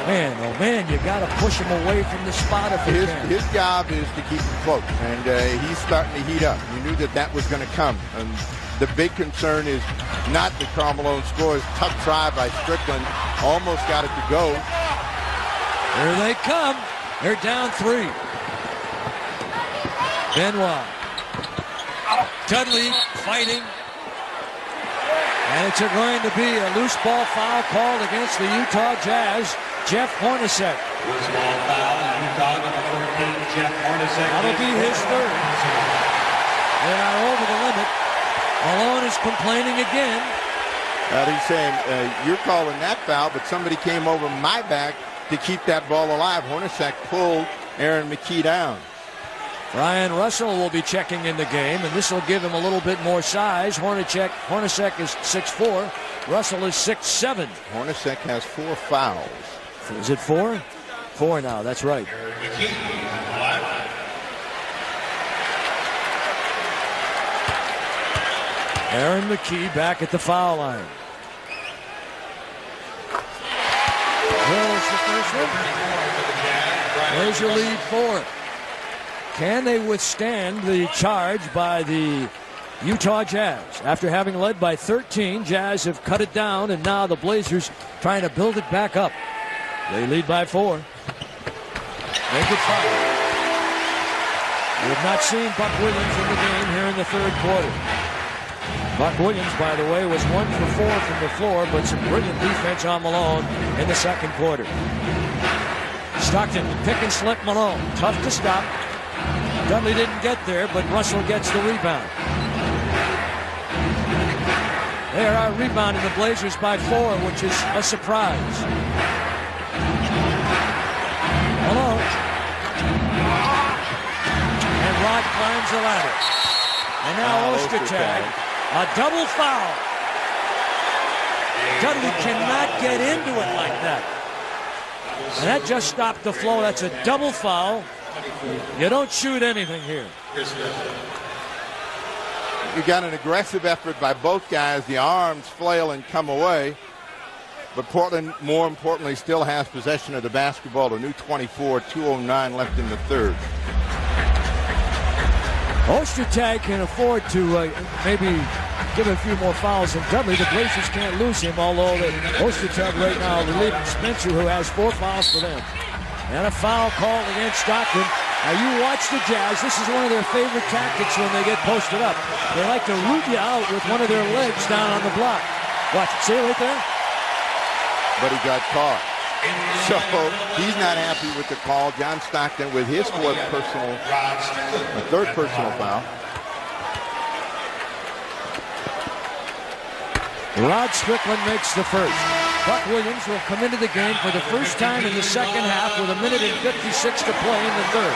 Man, oh man, you got to push him away from the spot if you can. His job is to keep him close, and he's starting to heat up. You knew that was going to come. And the big concern is not that Karl Malone scores. Tough try by Strickland. Almost got it to go. Here they come. They're down 3. Benoit. Dudley fighting. And it's going to be a loose ball foul called against the Utah Jazz. Jeff Hornacek. Loose ball foul, Utah number 14, Jeff Hornacek. That'll be his third. They are over the limit. Malone is complaining again. He's saying, you're calling that foul, but somebody came over my back to keep that ball alive. Hornacek pulled Aaron McKee down. Ryan Russell will be checking in the game, and this will give him a little bit more size. Hornacek is 6'4". Russell is 6'7". Hornacek has 4 fouls. Is it 4? 4 now, that's right. Aaron McKee back at the foul line. There's the first one. Blazer lead 4. Can they withstand the charge by the Utah Jazz? After having led by 13, Jazz have cut it down, and now the Blazers trying to build it back up. They lead by 4. Make it 5. We have not seen Buck Williams in the game here in the third quarter. Buck Williams, by the way, was 1 for 4 from the floor, but some brilliant defense on Malone in the second quarter. Stockton, pick and slip Malone. Tough to stop. Dudley didn't get there, but Russell gets the rebound. They are rebounding the Blazers by 4, which is a surprise. Malone. And Rod climbs the ladder. And now Ostertag. A double foul. Dudley cannot get into it like that. And that just stopped the flow. That's a double foul. You don't shoot anything here. You got an aggressive effort by both guys. The arms flail and come away. But Portland, more importantly, still has possession of the basketball. A new 24, 2:09 left in the third. Ostertag can afford to maybe give a few more fouls than Dudley. The Blazers can't lose him, although Ostertag right now relieving Spencer, who has 4 fouls for them. And a foul called against Stockton. Now you watch the Jazz. This is one of their favorite tactics when they get posted up. They like to root you out with one of their legs down on the block. Watch it. See it right there? But he got caught. So he's not happy with the call. John Stockton with his third personal foul. Rod Strickland makes the first. Buck Williams will come into the game for the first time in the second half with 1 minute and 56 to play in the third.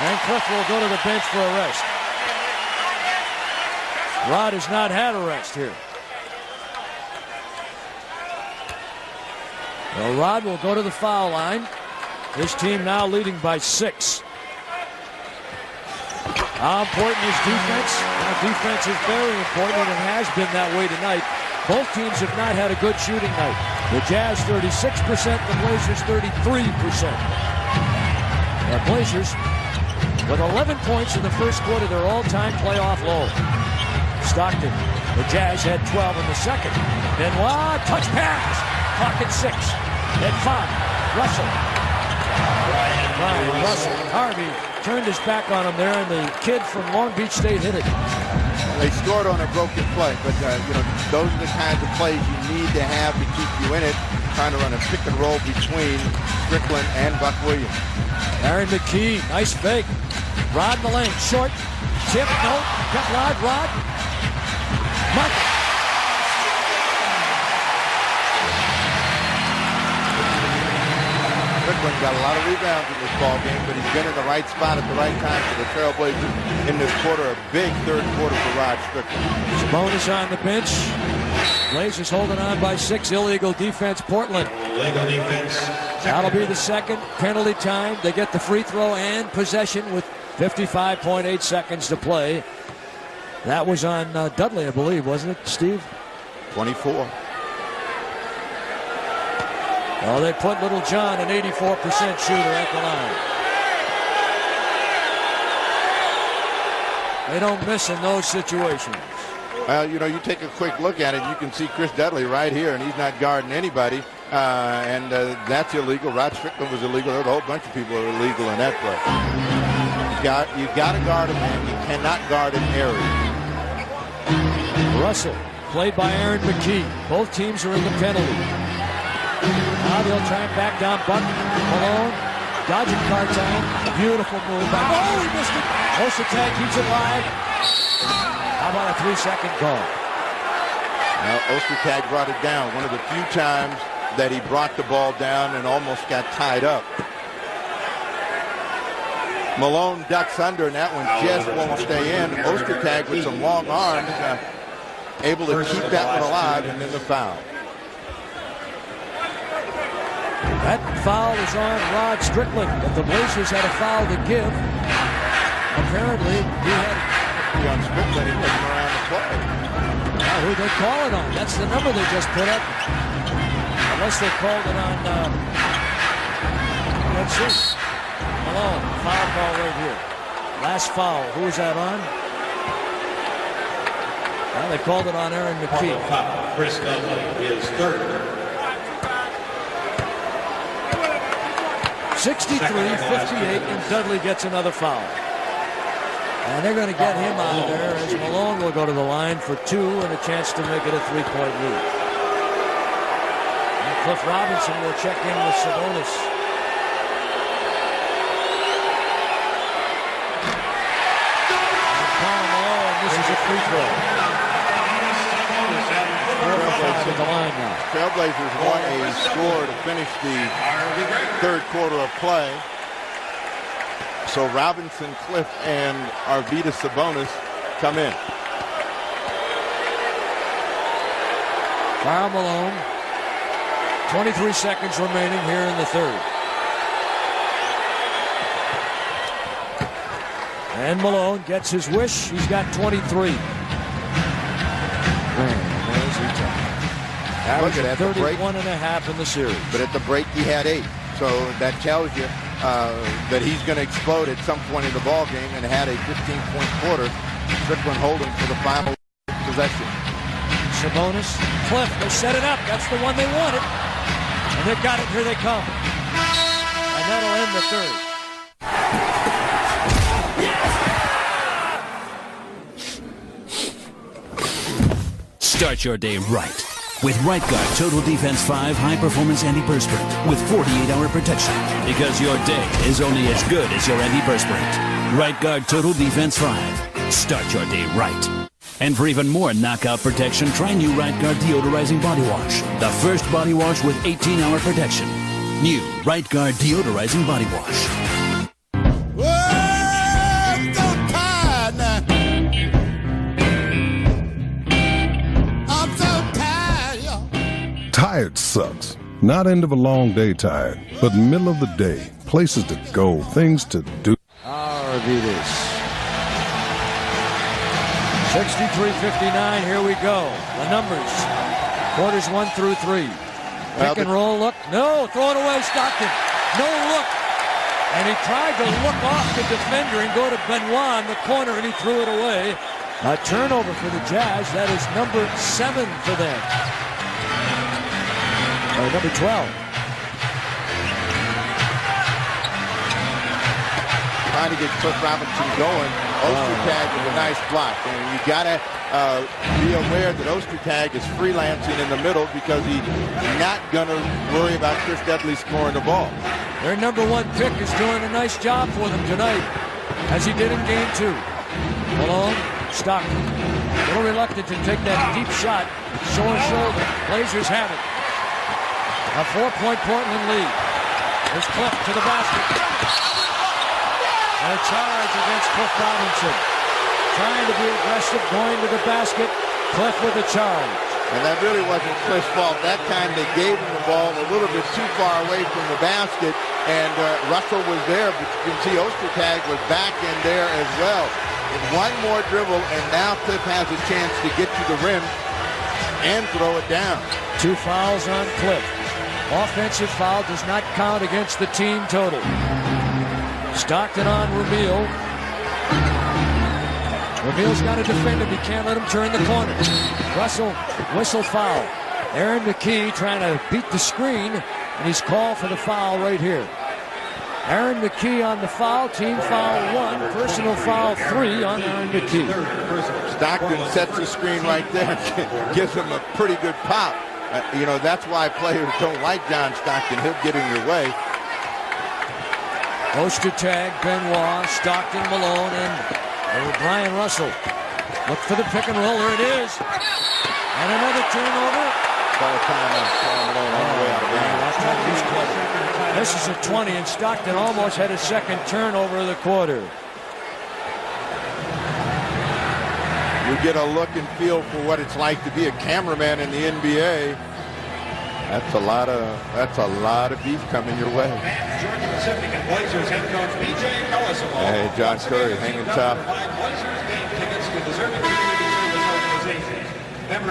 And Cliff will go to the bench for a rest. Rod has not had a rest here. Well, Rod will go to the foul line. His team now leading by 6. How important is defense? Well, defense is very important and has been that way tonight. Both teams have not had a good shooting night. The Jazz 36%, the Blazers 33%. The Blazers with 11 points in the first quarter, their all-time playoff low. Stockton, the Jazz had 12 in the second. Benoit, touch pass. Clock at 6. At 5. Russell. Ryan Russell. Harvey turned his back on him there, and the kid from Long Beach State hit it. They scored on a broken play, but those are the kinds of plays you need to have to keep you in it. Trying to run a pick and roll between Strickland and Buck Williams. Aaron McKee, nice fake. Rod in the lane, short. Tip, no. Kept live, Rod. Michael. Strickland got a lot of rebounds in this ball game, but he's been in the right spot at the right time for the Trailblazers in this quarter. A big third quarter for Rod Strickland. Sabonis on the bench. Blazers holding on by 6. Illegal defense, Portland. Illegal defense. That'll be the second penalty time. They get the free throw and possession with 55.8 seconds to play. That was on Dudley, I believe, wasn't it, Steve? 24. Well, they put Little John, an 84% shooter, at the line. They don't miss in those situations. Well, you take a quick look at it, you can see Chris Dudley right here, and he's not guarding anybody, and that's illegal. Rod Strickland was illegal. There was a whole bunch of people who were illegal in that play. You got to guard a man. You cannot guard an area. Russell, played by Aaron McKee. Both teams are in the penalty. Now they'll try and back down Buck. Malone, dodging card time. Beautiful move. Oh, he missed it. Ostertag keeps it live. How about a 3-second call? Now, Ostertag brought it down. One of the few times that he brought the ball down and almost got tied up. Malone ducks under, and that one just won't stay in. Ostertag with some long arms, able to keep that one alive, and then the foul. That foul is on Rod Strickland, but the Blazers had a foul to give. Apparently, he had on Strickland, he wasn't around the play. Now, who they call it on? That's the number they just put up. Unless they called it on, let's see. Malone, foul ball right here. Last foul. Who was that on? Well, they called it on Aaron McKee. Chris Dudley is third. 63-58, and Dudley gets another foul. And they're going to get him out of there as Malone will go to the line for 2 and a chance to make it a 3-point lead. And Cliff Robinson will check in with Sabonis. And Karl Malone, this is a free throw. 4-5 at the line now. Trailblazers want a score to finish the third quarter of play. So Robinson, Cliff, and Arvydas Sabonis come in. Karl Malone, 23 seconds remaining here in the third. And Malone gets his wish. He's got 23. There's he averaging 31.5 in the series. But at the break, he had 8. So that tells you that he's going to explode at some point in the ball game, and had a 15-point quarter. Strickland holding for the final possession. Sabonis, Cliff, they set it up. That's the one they wanted. And they've got it. Here they come. And that'll end the third. Start your day right with Right Guard Total Defense 5 High Performance Antiperspirant with 48-hour protection, because your day is only as good as your antiperspirant. Right Guard Total Defense 5. Start your day right. And for even more knockout protection, try new Right Guard Deodorizing Body Wash. The first body wash with 18-hour protection. New Right Guard Deodorizing Body Wash. Tired sucks. Not end of a long day tired, but middle of the day. Places to go, things to do. Arvidas. 63-59, here we go. The numbers. Quarters 1 through 3. Pick and roll, look. No, throw it away, Stockton. No look. And he tried to look off the defender and go to Benoit in the corner, and he threw it away. A turnover for the Jazz. That is number 7 for them. Or number 12. Trying to get Cliff Robinson going. Ostertag with a nice block. And you got to be aware that Ostertag is freelancing in the middle because he's not going to worry about Chris Dudley scoring the ball. Their number 1 pick is doing a nice job for them tonight, as he did in game 2. Malone, Stockton. A little reluctant to take that deep shot. Sore shoulder. Blazers have it. A 4-point Portland lead. There's Cliff to the basket. And a charge against Cliff Robinson. Trying to be aggressive, going to the basket. Cliff with a charge. And that really wasn't Cliff's fault. That time they gave him the ball a little bit too far away from the basket, and Russell was there, but you can see Ostertag was back in there as well. With one more dribble, and now Cliff has a chance to get to the rim and throw it down. 2 fouls on Cliff. Offensive foul does not count against the team total. Stockton on Ramil. Ramil's got to defend him. He can't let him turn the corner. Russell, whistle foul. Aaron McKee trying to beat the screen, and he's called for the foul right here. Aaron McKee on the foul. Team foul 1. Personal foul 3 on Aaron McKee. Stockton sets the screen right there. Gives him a pretty good pop. You know, that's why players don't like John Stockton. He'll get in your way. Ostertag, Benoit, Stockton, Malone, and Brian Russell. Look for the pick and roll. There it is. And another turnover. Call timeout. Karl Malone on the way out of bounds. This is a 20, and Stockton almost had a second turnover of the quarter. You get a look and feel for what it's like to be a cameraman in the NBA. That's a lot of beef coming your way. Hey, John Curry hanging tough.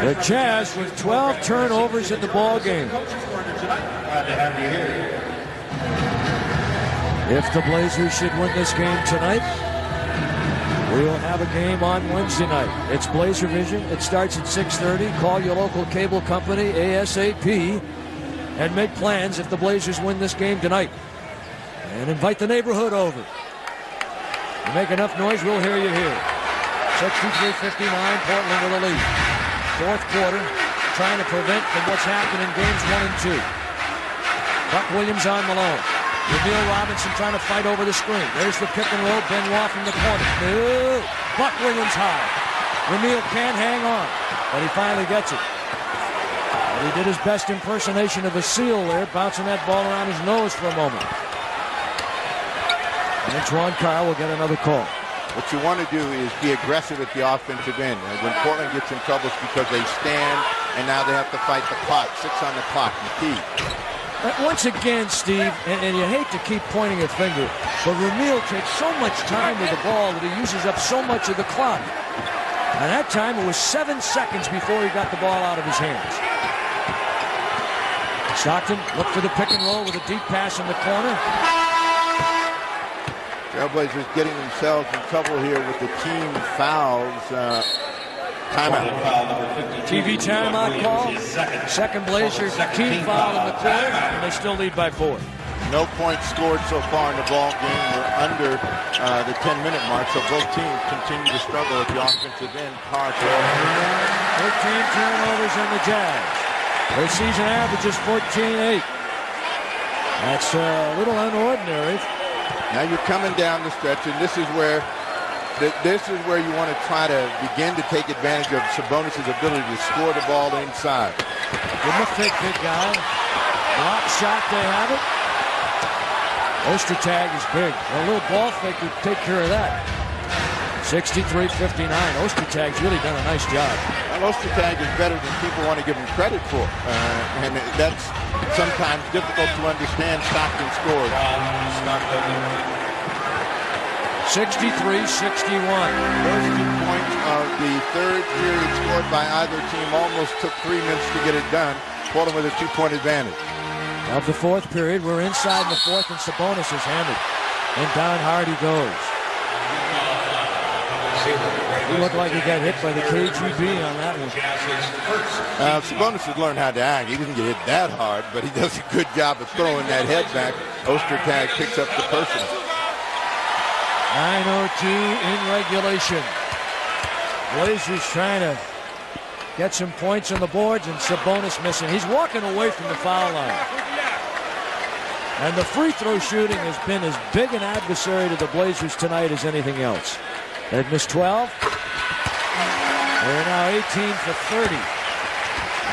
The Jazz with 12 turnovers in the ball game. If the Blazers should win this game tonight, we will have a game on Wednesday night. It's Blazer Vision. It starts at 6:30. Call your local cable company ASAP and make plans if the Blazers win this game tonight. And invite the neighborhood over. You make enough noise, we'll hear you here. 63-59, Portland with a lead. Fourth quarter, trying to prevent from what's happened in games 1 and 2. Buck Williams on Malone. Ramil Robinson trying to fight over the screen. There's the pick and roll. Benoit from the corner. No. Buck Williams high. Ramil can't hang on, but he finally gets it. And he did his best impersonation of a seal there, bouncing that ball around his nose for a moment. And Antoine Carr will get another call. What you want to do is be aggressive at the offensive end. When Portland gets in trouble, it's because they stand, and now they have to fight the clock. 6 on the clock, McKee. Once again, Steve, and you hate to keep pointing a finger, but Ramil takes so much time with the ball that he uses up so much of the clock. And that time it was 7 seconds before he got the ball out of his hands. Stockton looked for the pick and roll with a deep pass in the corner. Trailblazers getting themselves in trouble here with the team fouls. Timeout. TV timeout call. Second Blazers team foul in the quarter, and they still lead by 4. No points scored so far in the ball game. We're under the 10-minute mark, so both teams continue to struggle at the offensive end. 13 turnovers in the Jazz. Their season average is 14-8. That's a little unordinary. Now you're coming down the stretch, and this is where you want to try to begin to take advantage of Sabonis' ability to score the ball inside. Give him a fake, big guy. Block shot, they have it. Ostertag is big. A little ball fake would take care of that. 63-59. Ostertag's really done a nice job. Well, Ostertag is better than people want to give him credit for. And that's sometimes difficult to understand. Stockton scored. 63-61. First 2 points of the third period scored by either team. Almost took 3 minutes to get it done. Portland with a 2-point advantage. Of the fourth period, we're inside the fourth, and Sabonis is hammered. And down hard he goes. He looked like he got hit by the KGB on that one. Sabonis has learned how to act. He didn't get hit that hard, but he does a good job of throwing that head back. Ostertag picks up the personal. 9:02 in regulation. Blazers trying to get some points on the boards, and Sabonis missing. He's walking away from the foul line. And the free throw shooting has been as big an adversary to the Blazers tonight as anything else. They've missed 12. They're now 18 for 30.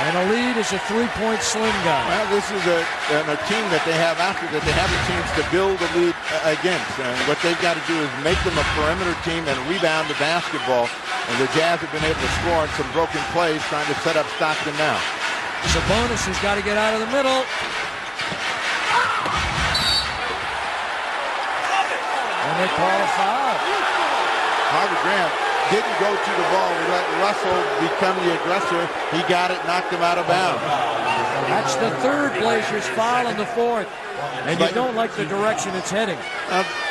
And the lead is a three-point sling guy. Well, this is a team that they have after that. They have a chance to build a lead against. And what they've got to do is make them a perimeter team and rebound the basketball. And the Jazz have been able to score on some broken plays trying to set up Stockton now. Sabonis has got to get out of the middle. And they call a foul. Harvey Grant didn't go to the ball. We let Russell become the aggressor. He got it, knocked him out of bounds. That's the third Blazers foul in the fourth. And you don't like the direction it's heading.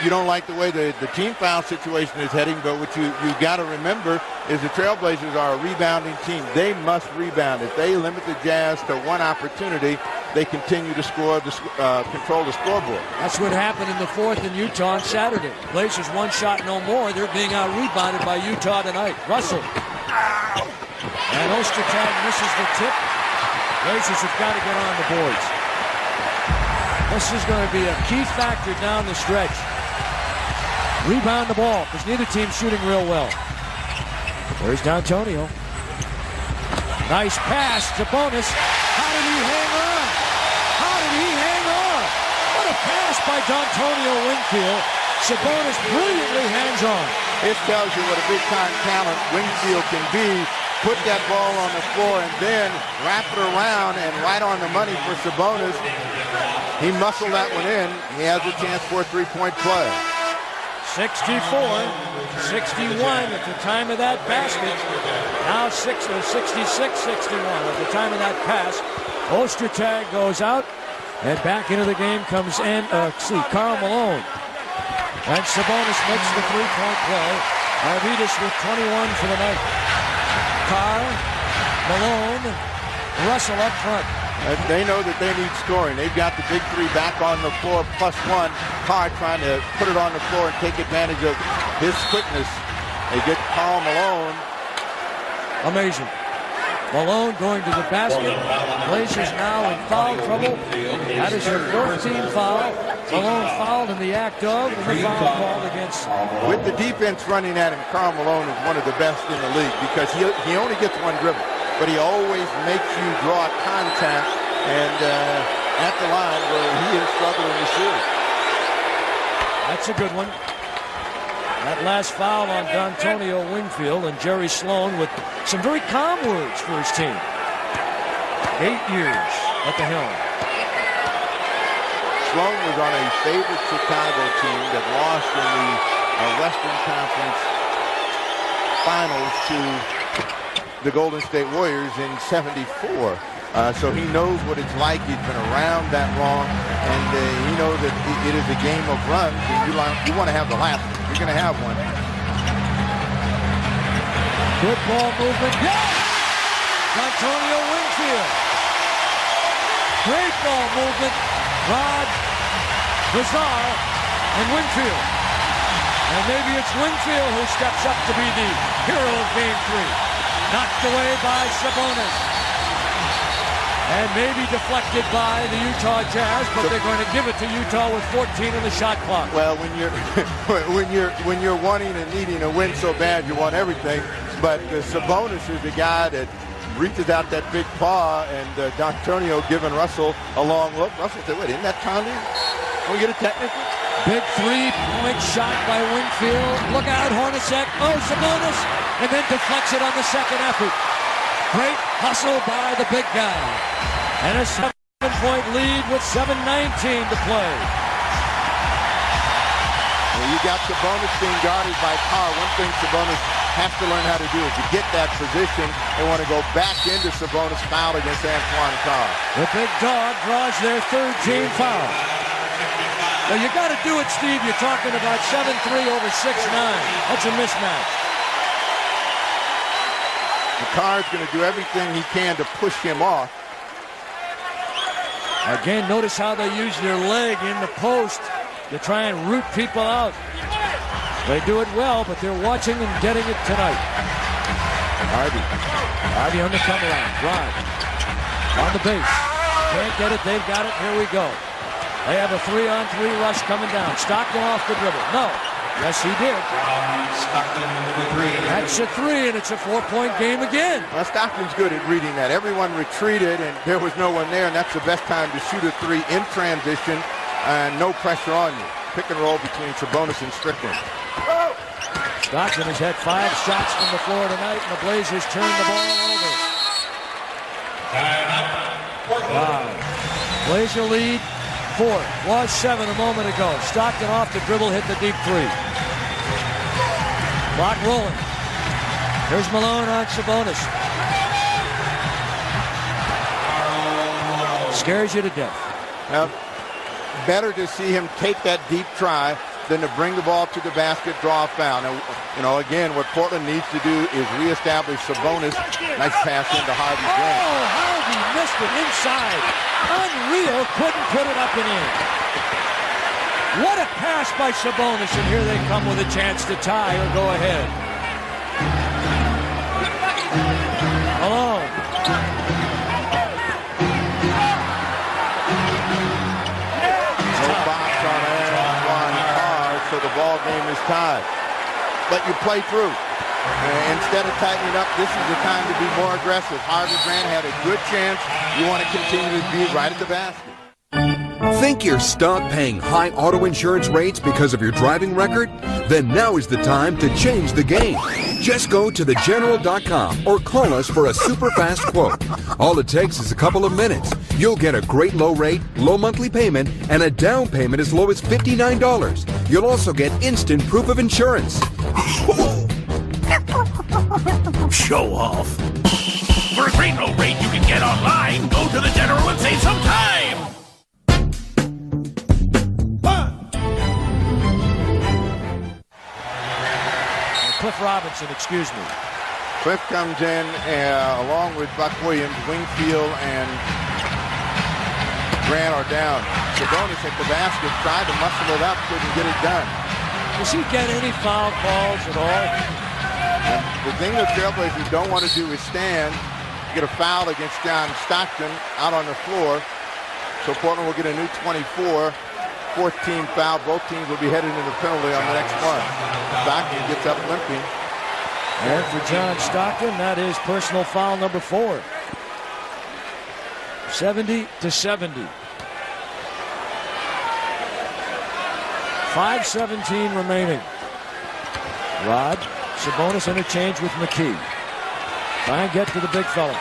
You don't like the way the team foul situation is heading, but what you got to remember is the Trailblazers are a rebounding team. They must rebound. If they limit the Jazz to one opportunity, they continue to score, control the scoreboard. That's what happened in the fourth in Utah on Saturday. Blazers one shot, no more. They're being out-rebounded by Utah tonight. Russell. And Ostertag misses the tip. Blazers have got to get on the boards. This is going to be a key factor down the stretch. Rebound the ball, because neither team's shooting real well. There's D'Antonio. Nice pass to Sabonis. How did he hang on? How did he hang on? What a pass by D'Antonio Winfield. Sabonis brilliantly hangs on. This tells you what a big-time talent Winfield can be. Put that ball on the floor and then wrap it around and right on the money for Sabonis. He muscled that one in. He has a chance for a three-point play. 64-61 at the time of that basket. Now 66-61 at the time of that pass. Ostertag goes out, and back into the game comes Karl Malone. And Sabonis makes the three-point play. Arvidas with 21 for the night. Carr, Malone, Russell up front. They know that they need scoring. They've got the big three back on the floor, +1. Carr trying to put it on the floor and take advantage of his quickness. They get Karl Malone. Amazing. Malone going to the basket. Blazers now in foul trouble. That is their fourth team foul. Malone fouled in the act of, and the foul called against. With the defense running at him, Karl Malone is one of the best in the league because he only gets one dribble, but he always makes you draw contact and at the line where he is struggling to shoot. That's a good one. That last foul on D'Antonio Winfield, and Jerry Sloan with some very calm words for his team. 8 years at the helm. Sloan was on a favorite Chicago team that lost in the Western Conference Finals to the Golden State Warriors in '74. So he knows what it's like. He's been around that long, and he knows that it is a game of runs, and you want to have the last one. You're going to have one. Good ball movement. Yes! D'Antonio Winfield. Great ball movement. Rod, Lazar, and Winfield. And maybe it's Winfield who steps up to be the hero of Game 3. Knocked away by Sabonis. And maybe deflected by the Utah Jazz, but they're going to give it to Utah with 14 on the shot clock. Well, when you're wanting and needing a win so bad, you want everything. But Sabonis is the guy that reaches out that big paw, and D'Antonio giving Russell a long look. Russell said, "Wait, isn't that Conley? Can we get a technical?" Big three-point shot by Winfield. Look out, Hornacek. Oh, Sabonis, and then deflects it on the second effort. Great hustle by the big guy. And a 7-point lead with 7:19 to play. Well, you got Sabonis being guarded by Carr. One thing Sabonis has to learn how to do is to get that position. They want to go back into Sabonis' foul against Antoine Carr. The big dog draws their third team foul. Well, you got to do it, Steve. You're talking about 7-3 over 6-9. That's a mismatch. Carr's going to do everything he can to push him off. Again, notice how they use their leg in the post to try and root people out. They do it well, but they're watching and getting it tonight. Harvey on the come around. Drive. On the base. Can't get it. They've got it. Here we go. They have a 3-on-3 rush coming down. Stockton off the dribble. No. Yes, he did. Stockton with 3. That's a 3, and it's a 4-point game again. Well, Stockton's good at reading that. Everyone retreated, and there was no one there, and that's the best time to shoot a 3 in transition, and no pressure on you. Pick and roll between Sabonis and Strickland. Stockton has had 5 shots from the floor tonight, and the Blazers turn the ball over. Wow. Blazer lead 4. Was 7 a moment ago. Stockton off the dribble, hit the deep 3. Clock rolling. Here's Malone on Sabonis. Scares you to death. Now, better to see him take that deep try than to bring the ball to the basket, draw a foul. Now, again, what Portland needs to do is reestablish Sabonis. Nice pass into Harvey Grant. Oh, Harvey missed it inside. Unreal, couldn't put it up and in. What a pass by Sabonis, and here they come with a chance to tie or go ahead. Malone. No box on Antoine Carr, so the ball game is tied. But you play through. Instead of tightening up, this is the time to be more aggressive. Harvey Grant had a good chance. You want to continue to be right at the basket. Think you're stuck paying high auto insurance rates because of your driving record? Then now is the time to change the game. Just go to thegeneral.com or call us for a super fast quote. All it takes is a couple of minutes. You'll get a great low rate, low monthly payment, and a down payment as low as $59. You'll also get instant proof of insurance. Show off. For a great low rate you can get online, go to the General and save some time. Cliff Robinson, excuse me. Cliff comes in along with Buck Williams. Wingfield and Grant are down. Sabonis at the basket, tried to muscle it up, couldn't get it done. Does he get any foul calls at all? And the thing the Trailblazers don't want to do is stand, get a foul against John Stockton out on the floor. So Portland will get a new 24. 14 foul. Both teams will be headed into the penalty on the next one. Stockton gets up limping. And for John Stockton, that is personal foul number 4. 70-70. 5:17 remaining. Rod, Sabonis interchange with McKee. Try and get to the big fella.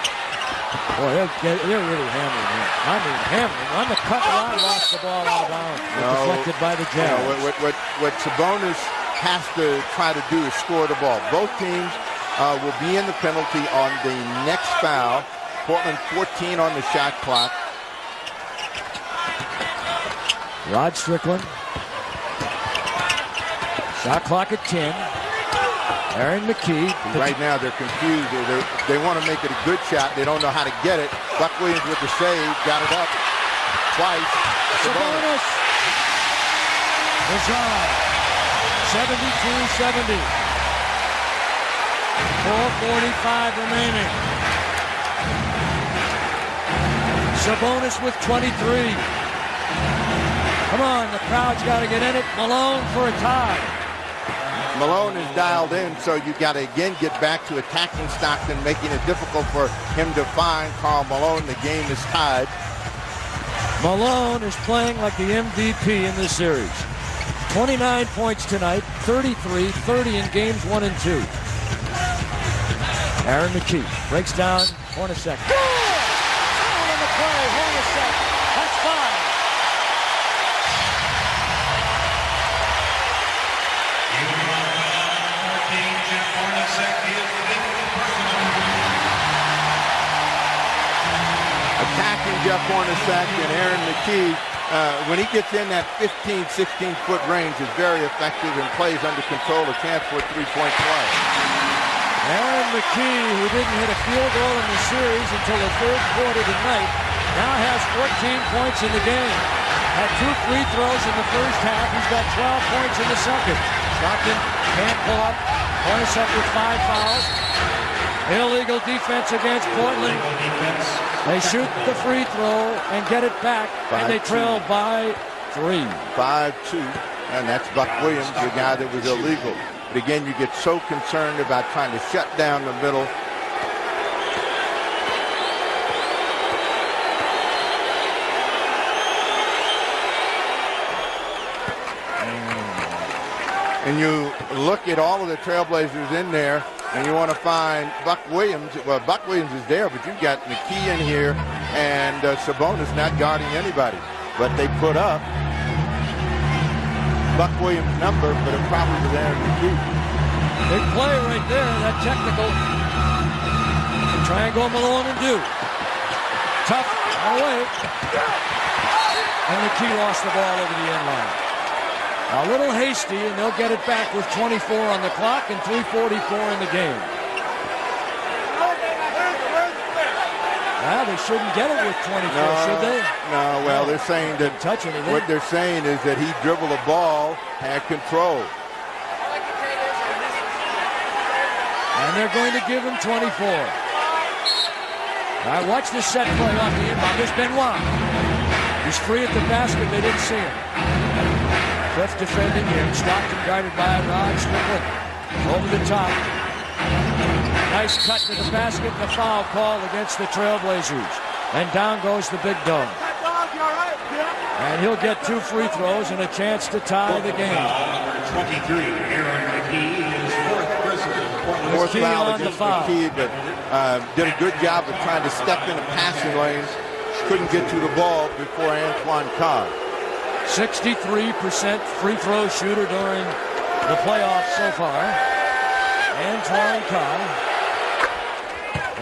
Boy, they're really hammering him. I mean, hammering. On the cut line, lost the ball out of bounds. Deflected by the Jazz. What Sabonis has to try to do is score the ball. Both teams will be in the penalty on the next foul. Portland 14 on the shot clock. Rod Strickland. Shot clock at 10. Aaron McKee. Right now they're confused. They want to make it a good shot. They don't know how to get it. Buck Williams with the save. Got it up twice. Sabonis is on. 72-70. 4:45 remaining. Sabonis with 23. Come on, the crowd's got to get in it. Malone for a tie. Malone is dialed in, so you've got to again get back to attacking Stockton, making it difficult for him to find Karl Malone. The game is tied. Malone is playing like the MVP in this series. 29 points tonight, 33, 30 in games 1 and 2. Aaron McKee breaks down Hornacek. Foul on the play, Hornacek. That's 5. Attacking Jeff Hornacek and Aaron McKee, when he gets in that 15, 16-foot range, is very effective and plays under control, a chance for a three-point play. Aaron McKee, who didn't hit a field goal in the series until the third quarter tonight, now has 14 points in the game. Had 2 free throws in the first half. He's got 12 points in the second. Stockton can't pull up. Hornacek with 5 fouls. Illegal defense against Portland. They shoot the free throw and get it back, and they trail by 3. 5-2, and that's Buck Williams, the guy that was illegal. But again, you get so concerned about trying to shut down the middle. And you look at all of the Trailblazers in there, and you want to find Buck Williams. Well, Buck Williams is there, but you've got McKee in here and Sabonis not guarding anybody. But they put up Buck Williams' number, but it probably was Aaron McKee. Big play right there, that technical. Triangle Malone and do. Tough, away. And McKee lost the ball over the end line. A little hasty, and they'll get it back with 24 on the clock and 3:44 in the game. Well, they shouldn't get it with 24, should they? No, well, they're saying that touch anything. What they're saying is that he dribbled the ball, had control. And they're going to give him 24. All right, watch this set play off the inbound. There's Benoit. He's free at the basket. They didn't see him. Cliff defending him. Stockton guarded by Rod Strickland. Over the top. Nice cut to the basket and a foul call against the Trailblazers. And down goes the big dog. And he'll get 2 free throws and a chance to tie the game. 23, Aaron McKee, his 4th personal. Fourth McKee foul on the against foul. McKee, but did a good job of trying to step into passing lanes. Couldn't get to the ball before Antoine Carr. 63% free throw shooter during the playoffs so far. Antoine Carr.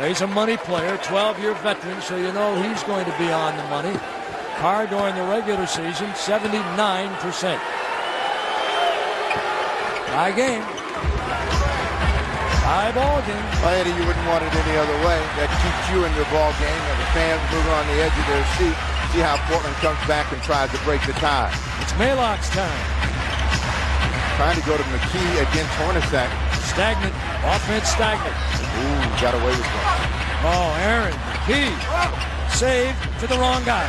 He's a money player, 12-year veteran, so you know he's going to be on the money. Carr during the regular season, 79%. Tie game. Tie ball game. Well, Eddie, you wouldn't want it any other way. That keeps you in the ball game, and the fans moving on the edge of their seat. See how Portland comes back and tries to break the tie. It's Mayloc's time. Trying to go to McKee against Hornacek. Stagnant. Offense stagnant. Ooh, got away with that. Oh, Aaron McKee. Saved to the wrong guy.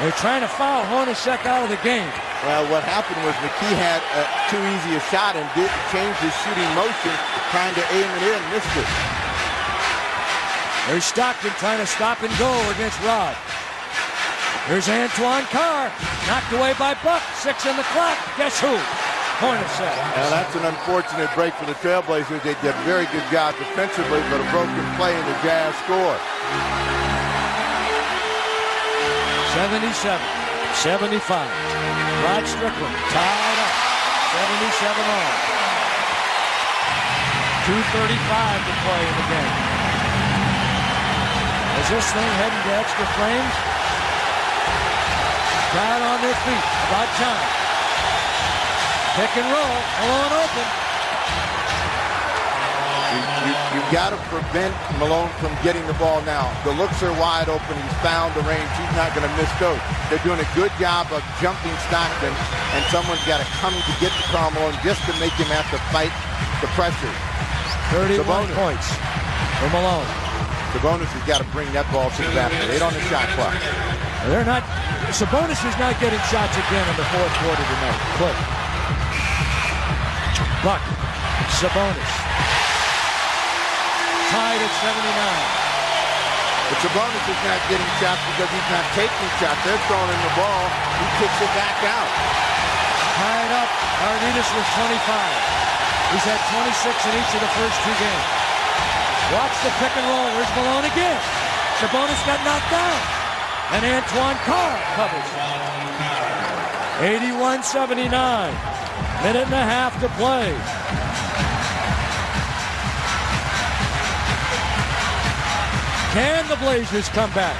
They're trying to foul Hornacek out of the game. Well, what happened was McKee had too easy a shot and didn't change his shooting motion, trying to aim it in, missed it. There's Stockton trying to stop and go against Rod. Here's Antoine Carr, knocked away by Buck. 6 on the clock. Guess who? Hornacek. Now that's an unfortunate break for the Trailblazers. They did a very good job defensively, but a broken play in the Jazz score. 77-75. Rod Strickland tied up. 77 all. 2:35 to play in the game. Is this thing heading to extra frames? Crowd on their feet. About time. Pick and roll. Malone open. You've got to prevent Malone from getting the ball now. The looks are wide open. He's found the range. He's not going to miss those. They're doing a good job of jumping Stockton, and someone's got to come to get to Karl Malone just to make him have to fight the pressure. 31 Sabonis. points for Malone. Sabonis has got to bring that ball to the basket. 8 on the shot clock. They're not. Sabonis is not getting shots again in the fourth quarter tonight. Cliff. Buck. Sabonis. Tied at 79. But Sabonis is not getting shots because he's not taking shots. They're throwing him the ball. He kicks it back out. Tied up. Arvidas with 25. He's had 26 in each of the first 2 games. Watch the pick and roll. Here's Malone again. Sabonis got knocked down. And Antoine Carr covers. 81-79. Minute and a half to play. Can the Blazers come back?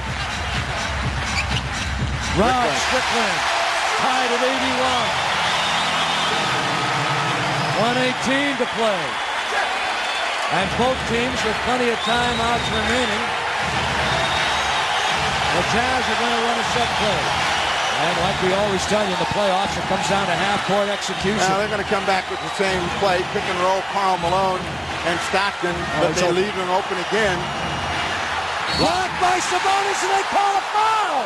Rod Strickland tied at 81. 1:18 to play. And both teams with plenty of timeouts remaining. The Jazz are going to run a set play. And like we always tell you in the playoffs, it comes down to half-court execution. Now they're going to come back with the same play, pick and roll, Karl Malone and Stockton, but they leave him open again. Blocked by Sabonis, and they call a foul!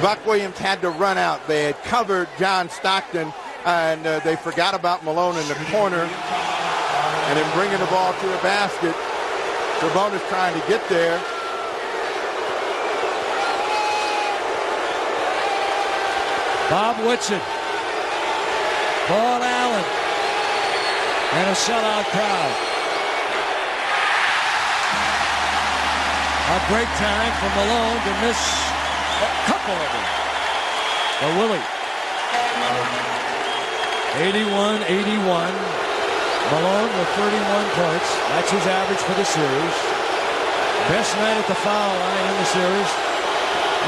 Buck Williams had to run out. They had covered John Stockton, and they forgot about Malone in the corner. And then bringing the ball to the basket. Sabonis trying to get there. Bob Whitson, Paul Allen, and a sellout crowd. A great time for Malone to miss a couple of them. But Willie, 81-81. Malone with 31 points. That's his average for the series. Best night at the foul line in the series.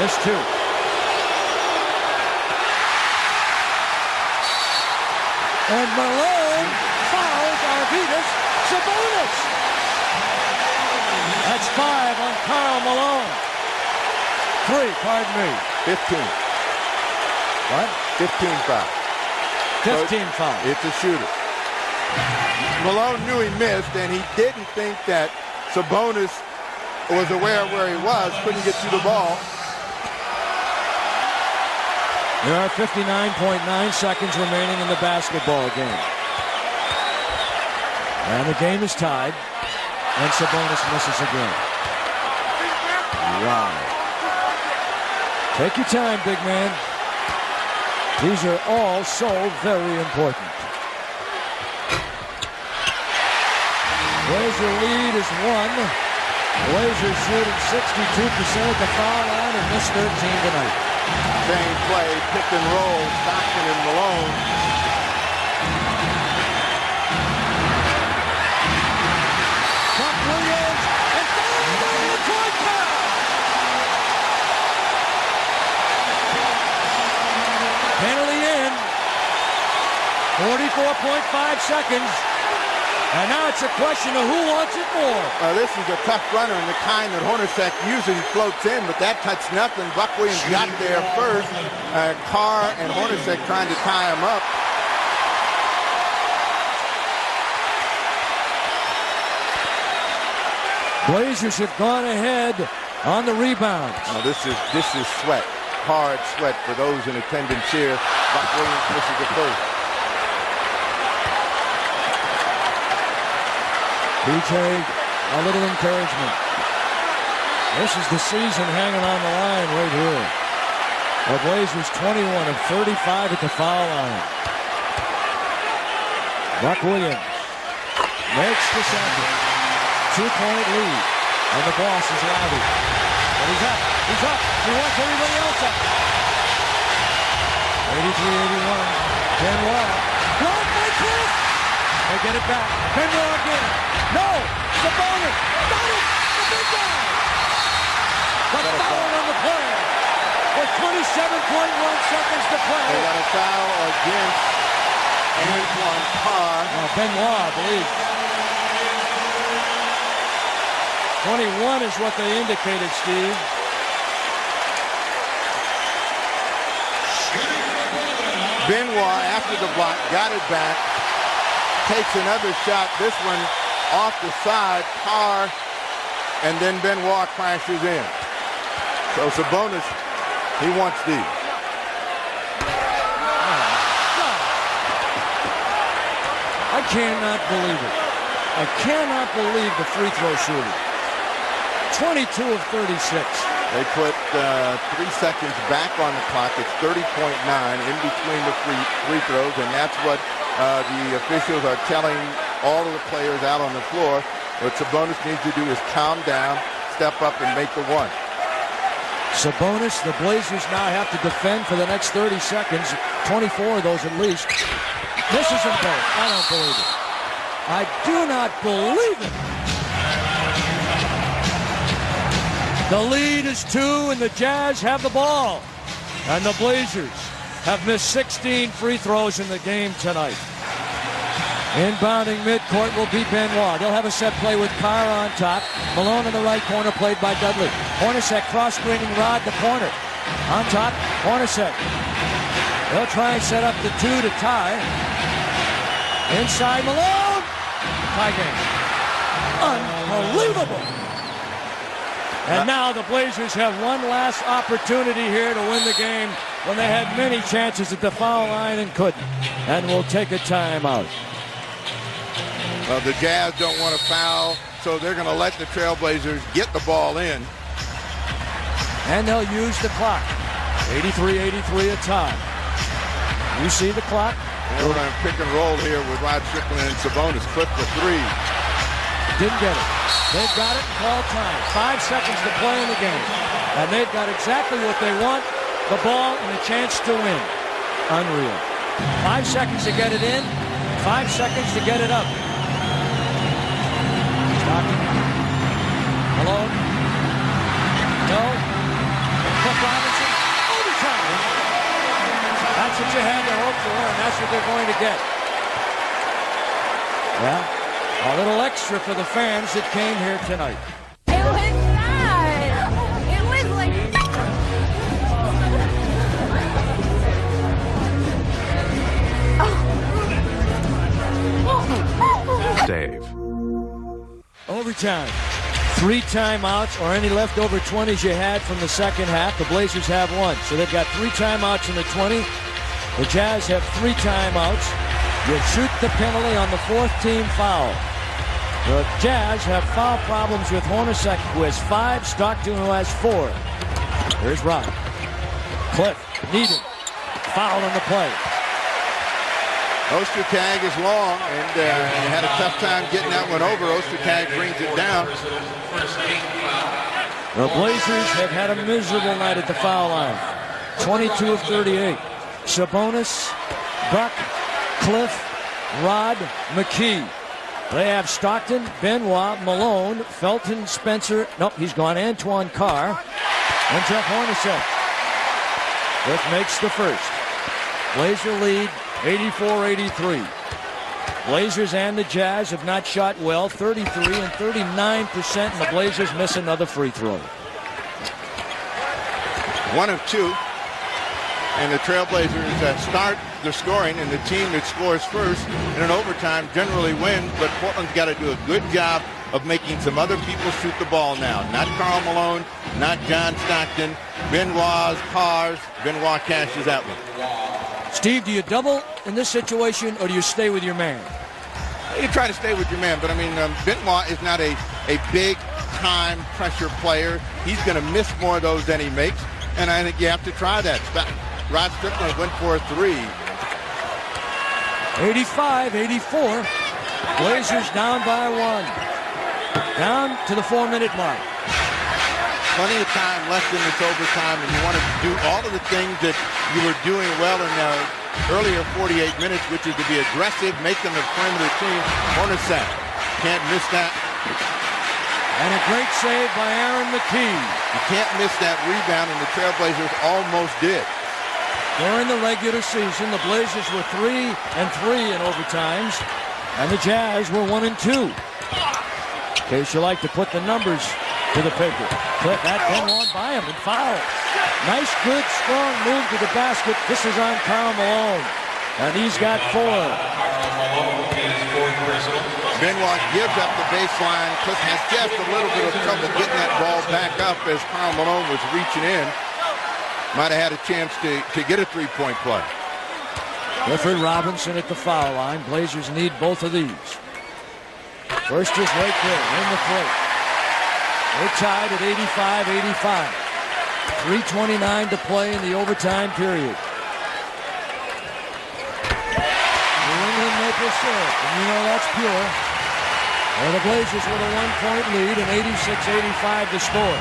Missed two. And Malone fouls Arvydas Sabonis. That's 5 on Karl Malone. 3, pardon me. 15. What? 15 foul. 15 foul. It's a shooter. Malone knew he missed, and he didn't think that Sabonis was aware of where he was, couldn't get to the ball. There are 59.9 seconds remaining in the basketball game. And the game is tied. And Sabonis misses again. Wow. Take your time, big man. These are all so very important. Blazer lead is 1. Blazers shooting 62% at the foul line and miss 13 tonight. Same play, pick and roll, Stockton and Malone. Buck Williams and fouled by Antoine Carr. Penalty in. 44.5 seconds. And now it's a question of who wants it more. This is a tough runner and the kind that Hornacek usually floats in, but that touched nothing. Buck Williams got there first. Carr and Hornacek trying to tie him up. Blazers have gone ahead on the rebound. This is sweat, hard sweat for those in attendance here. Buck Williams misses the first. BJ, a little encouragement. This is the season hanging on the line right here. The Blazers 21 of 35 at the foul line. Buck Williams makes the second. 2-point lead. And the boss is Lavi. But he's up. He's up. He wants everybody else up. 83-81. Benoit. Blocked by Cliff. They get it back. Benoit again. No! Sabonis! Got it! The big guy! The foul on the play! With 27.1 seconds to play. They got a foul against Antoine Carr. Benoit, I believe. 21 is what they indicated, Steve. Benoit, after the block, got it back. Takes another shot. This one off the side, Carr, and then Benoit crashes in. So Sabonis, he wants these. I cannot believe it. I cannot believe the free throw shooting. 22 of 36. They put 3 seconds back on the clock. It's 30.9 in between the free throws, and that's what the officials are telling all of the players out on the floor. What Sabonis needs to do is calm down, step up, and make the one. Sabonis, the Blazers now have to defend for the next 30 seconds, 24 of those at least. Misses them both. I don't believe it. I do not believe it. The lead is 2, and the Jazz have the ball. And the Blazers have missed 16 free throws in the game tonight. Inbounding midcourt will be Benoit. They'll have a set play with Carr on top. Malone in the right corner, played by Dudley. Hornacek cross-screening Rod the corner. On top, Hornacek. They'll try and set up the 2 to tie. Inside Malone. Tie game. Unbelievable. And now the Blazers have one last opportunity here to win the game when they had many chances at the foul line and couldn't. And will take a timeout. Well, the Jazz don't want to foul, so they're going to let the Trailblazers get the ball in. And they'll use the clock. 83-83 a tie. You see the clock? And we're going to pick and roll here with Rod Strickland and Sabonis. Clip the 3. Didn't get it. They've got it in call time. 5 seconds to play in the game. And they've got exactly what they want, the ball and a chance to win. Unreal. 5 seconds to get it in, 5 seconds to get it up. Stockton. Malone. No. Cliff Robinson. Overtime. That's what you had to hope for, and that's what they're going to get. Yeah. A little extra for the fans that came here tonight. It was sad. It was like... Dave. Overtime. 3 timeouts or any leftover 20s you had from the second half. The Blazers have 1. So they've got 3 timeouts in the 20. The Jazz have 3 timeouts. You shoot the penalty on the 4th team foul. The Jazz have foul problems with Hornacek, who has 5, Stockton, who has 4. Here's Rod. Cliff, needed. Foul on the play. Ostertag is long, and he had a tough time getting that one over. Ostertag brings it down. The Blazers have had a miserable night at the foul line. 22 of 38. Sabonis, Buck, Cliff, Rod, McKee. They have Stockton, Benoit, Malone, Felton, Spencer. Nope, he's gone. Antoine Carr and Jeff Hornacek. Cliff makes the first. Blazer lead 84-83. Blazers and the Jazz have not shot well, 33 and 39%, and the Blazers miss another free throw. 1 of 2. And the Trailblazers start the scoring, and the team that scores first in an overtime generally wins, but Portland's got to do a good job of making some other people shoot the ball now. Not Karl Malone, not John Stockton, Benoit's, Carr's. Benoit cashes that one. Steve, do you double in this situation, or do you stay with your man? You try to stay with your man, but I mean, Benoit is not a big-time pressure player. He's going to miss more of those than he makes, and I think you have to try that. Rod Strickland went for a 3. 85-84. Blazers down by 1. Down to the 4-minute mark. Plenty of time left in this overtime, and you want to do all of the things that you were doing well in the earlier 48 minutes, which is to be aggressive, make them a perimeter team. Hornacek can't miss that. And a great save by Aaron McKee. You can't miss that rebound, and the Trailblazers almost did. During the regular season, the Blazers were 3 and 3 in overtimes, and the Jazz were 1 and 2. In case you like to put the numbers to the paper. Clip that Benoit by him and foul. Nice, good, strong move to the basket. This is on Karl Malone, and he's got 4. Benoit gives up the baseline. Cliff has just a little bit of trouble getting that ball back up as Karl Malone was reaching in. Might have had a chance to get a 3-point play. Clifford Robinson at the foul line. Blazers need both of these. First is right there in the plate. They're tied at 85-85. 3:29 to play in the overtime period. New England maple syrup, and you know that's pure. Well, the Blazers with a 1-point lead and 86-85 to score.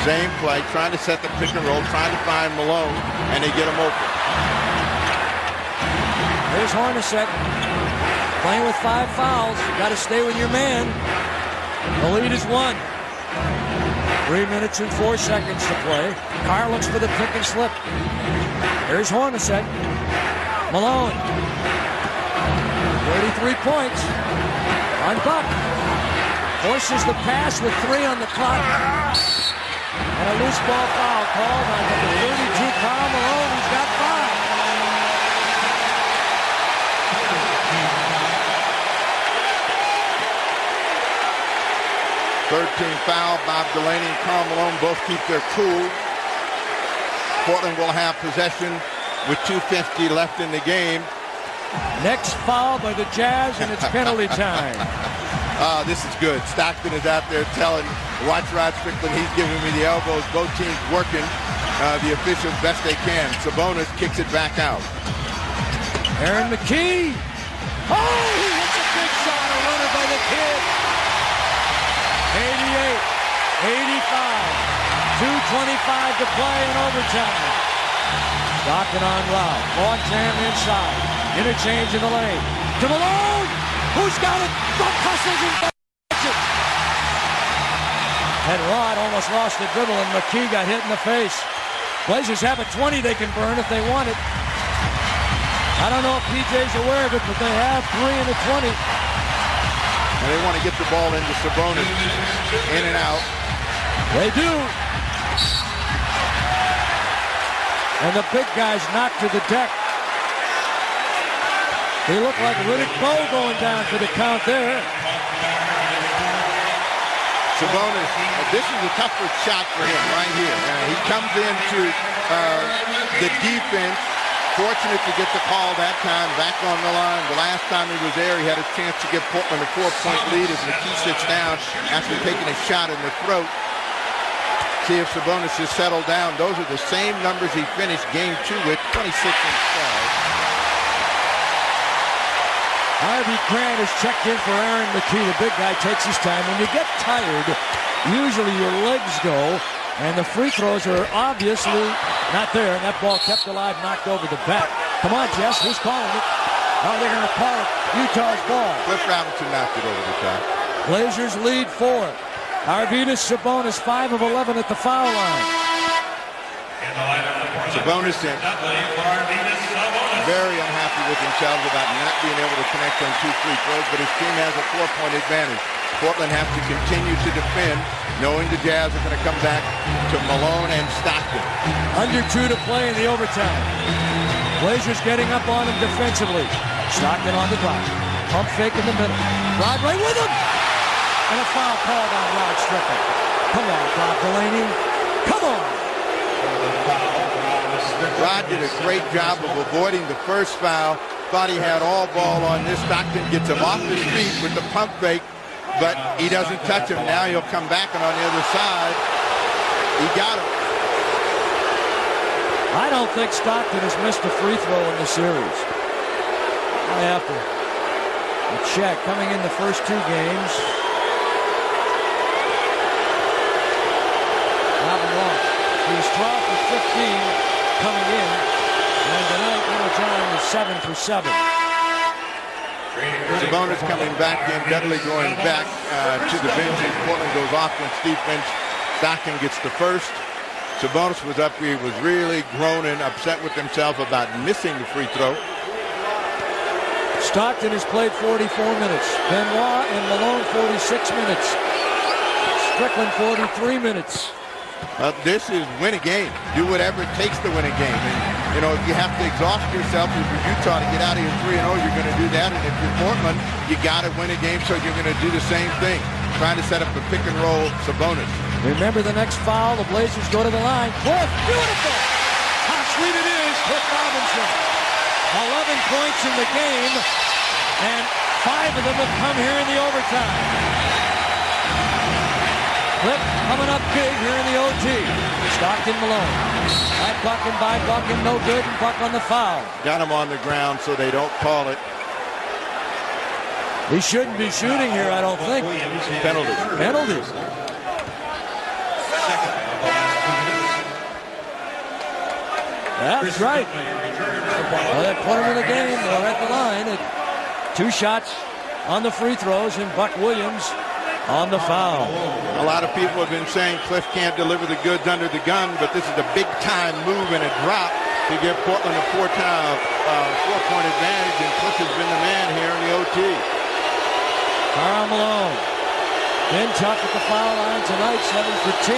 Same play, trying to set the pick and roll, trying to find Malone, and they get him open. There's Hornacek playing with 5 fouls. Got to stay with your man. The lead is 1. 3 minutes and 4 seconds to play. Carr looks for the pick and slip. Here's Hornacek. Malone. 33 points. On Buck. Forces the pass with 3 on the clock. And a loose ball foul called on number 32, Karl Malone, who's got 5. Third-team foul. Bob Delaney and Karl Malone both keep their cool. Portland will have possession with 2:50 left in the game. Next foul by the Jazz, and it's penalty time. This is good. Stockton is out there telling, watch Rod Strickland, he's giving me the elbows. Both teams working the officials best they can. Sabonis kicks it back out. Aaron McKee. Oh, he hits a big shot, a runner by the kid. 88-85. 2:25 to play in overtime. Stockton on Rob. Long-term inside. Interchange in the lane. To Malone. Who's got it? Buck hustles and gets it. And Rod almost lost the dribble, and McKee got hit in the face. Blazers have a 20 they can burn if they want it. I don't know if PJ's aware of it, but they have 3 in the 20. And they want to get the ball into Sabonis. In and out. They do. And the big guys knocked to the deck. They look like Riddick Bowe going down for the count there. Sabonis, this is a tougher shot for him right here. He comes into the defense. Fortunate to get the call that time, back on the line. The last time he was there, he had a chance to give Portland a 4-point lead as McKee sits down after taking a shot in the throat. See if Sabonis has settled down. Those are the same numbers he finished game 2 with, 26 and 12. Harvey Grant has checked in for Aaron McKee. The big guy takes his time. When you get tired, usually your legs go, and the free throws are obviously not there. And that ball kept alive, knocked over the back. Come on, Jess, who's calling it? Oh, they're going to call it Utah's ball. Cliff Robinson knocked it over the top. Blazers lead 4. Arvydas Sabonis, 5 of 11 at the foul line. Sabonis very unhappy with themselves about not being able to connect on 2 free throws, but his team has a 4-point advantage. Portland have to continue to defend, knowing the Jazz are going to come back to Malone and Stockton. Under 2 to play in the overtime. Blazers getting up on him defensively. Stockton on the block. Pump fake in the middle. Rod right with him. And a foul called on Rod Strickland. Come on, Bob Delaney. Come on. Rod did a great job of avoiding the first foul. Thought he had all ball on this. Stockton gets him off his feet with the pump fake, but he doesn't touch him. Now he'll come back, and on the other side, he got him. I don't think Stockton has missed a free throw in the series. I have to check. Coming in the first 2 games. He's 12 for 15 coming in, and tonight John was 7 for 7. Sabonis coming back in, Dudley going back to the bench as Portland goes offense, defense. Stockton gets the first. Sabonis was up here, was really groaning, upset with himself about missing the free throw. Stockton has played 44 minutes. Benoit and Malone 46 minutes. Strickland 43 minutes. This is win a game. Do whatever it takes to win a game. And, you know, if you have to exhaust yourself, if you're Utah to get out of here 3-0, you're going to do that. And if you're Portland, you got to win a game, so you're going to do the same thing. Trying to set up a pick and roll Sabonis. Remember the next foul. The Blazers go to the line. Cliff, beautiful. How sweet it is. Cliff Robinson. 11 points in the game, and 5 of them have come here in the overtime. Cliff coming up big here in the OT. Stockton Malone. That buck and by Bucking, no good, and Buck on the foul. Got him on the ground so they don't call it. He shouldn't be shooting here, I don't think. Penalty. Penalties. That's right. Well, they put him in the game. They're at the line. 2 shots on the free throws, and Buck Williams on the foul. A lot of people have been saying Cliff can't deliver the goods under the gun, but this is a big-time move and a drop to give Portland a 4-point advantage, and Cliff has been the man here in the OT. Karl Malone. Been tough at the foul line tonight, 7 for 10.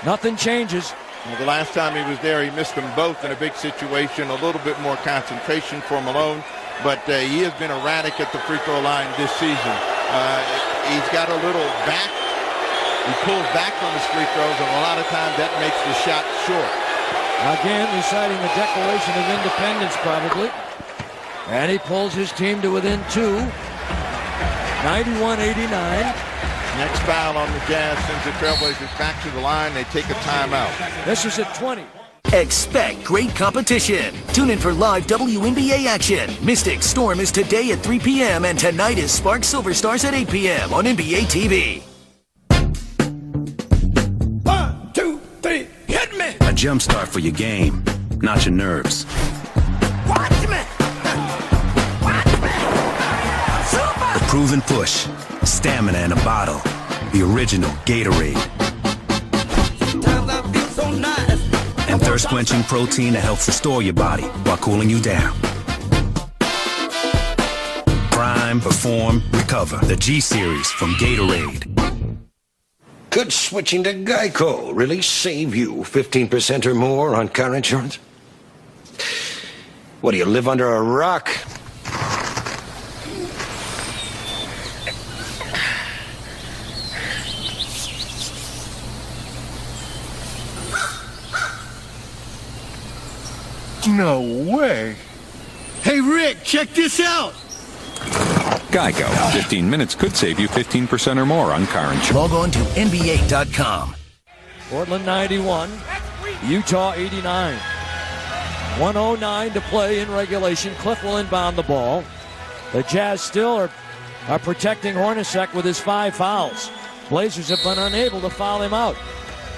Nothing changes. Well, the last time he was there, he missed them both in a big situation. A little bit more concentration for Malone, but he has been erratic at the free throw line this season. He's got a little back. He pulls back on his free throws, and a lot of times that makes the shot short. Again, reciting the Declaration of Independence, probably. And he pulls his team to within 2. 91-89. Next foul on the Jazz sends the Trailblazers back to the line. They take a timeout. This is at 20. Expect great competition. Tune in for live WNBA action. Mystics Storm is today at 3 p.m. and tonight is Sparks Silver Stars at 8 p.m. on NBA TV. 1, 2, 3, hit me! A jump start for your game, not your nerves. Watch me! Watch me! Super! The proven push, stamina in a bottle. The original Gatorade. Sometimes I feel so nice. And thirst-quenching protein that helps restore your body while cooling you down. Prime, Perform, Recover. The G-Series from Gatorade. Could switching to Geico really save you 15% or more on car insurance? What, do you live under a rock? No way. Hey, Rick, check this out. Geico. 15 minutes could save you 15% or more on car insurance. Log on to NBA.com. Portland 91, Utah 89. 1:09 to play in regulation. Cliff will inbound the ball. The Jazz still are protecting Hornacek with his 5 fouls. Blazers have been unable to foul him out.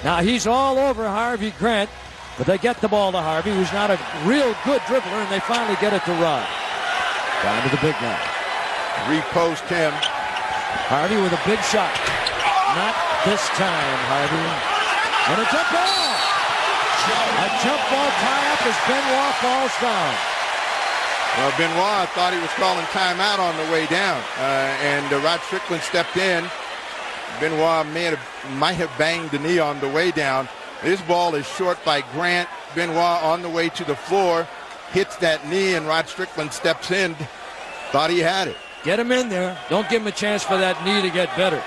Now he's all over Harvey Grant, but they get the ball to Harvey, who's not a real good dribbler, and they finally get it to Rod. Down to the big man. Repost him. Harvey with a big shot. Not this time, Harvey. And a jump ball. A jump ball tie-up as Benoit falls down. Well, Benoit thought he was calling timeout on the way down, and Rod Strickland stepped in. Benoit might have banged the knee on the way down. This ball is short by Grant. Benoit on the way to the floor, hits that knee, and Rod Strickland steps in. Thought he had it. Get him in there. Don't give him a chance for that knee to get better.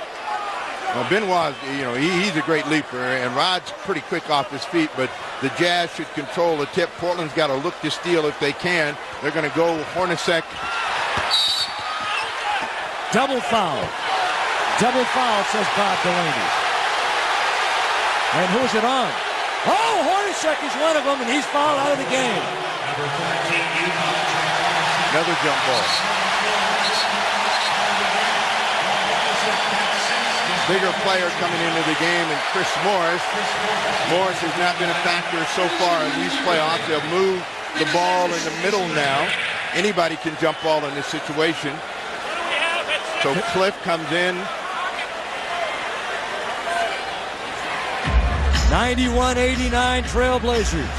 Well, Benoit, he's a great leaper, and Rod's pretty quick off his feet, but the Jazz should control the tip. Portland's got to look to steal if they can. They're going to go Hornacek. Double foul. Double foul, says Bob Delaney. And who's it on? Oh, Hornacek is one of them, and he's fouled out of the game. Another jump ball. Bigger player coming into the game, and Chris Morris. Morris has not been a factor so far in these playoffs. They'll move the ball in the middle now. Anybody can jump ball in this situation. So Cliff comes in. 91-89 Trailblazers.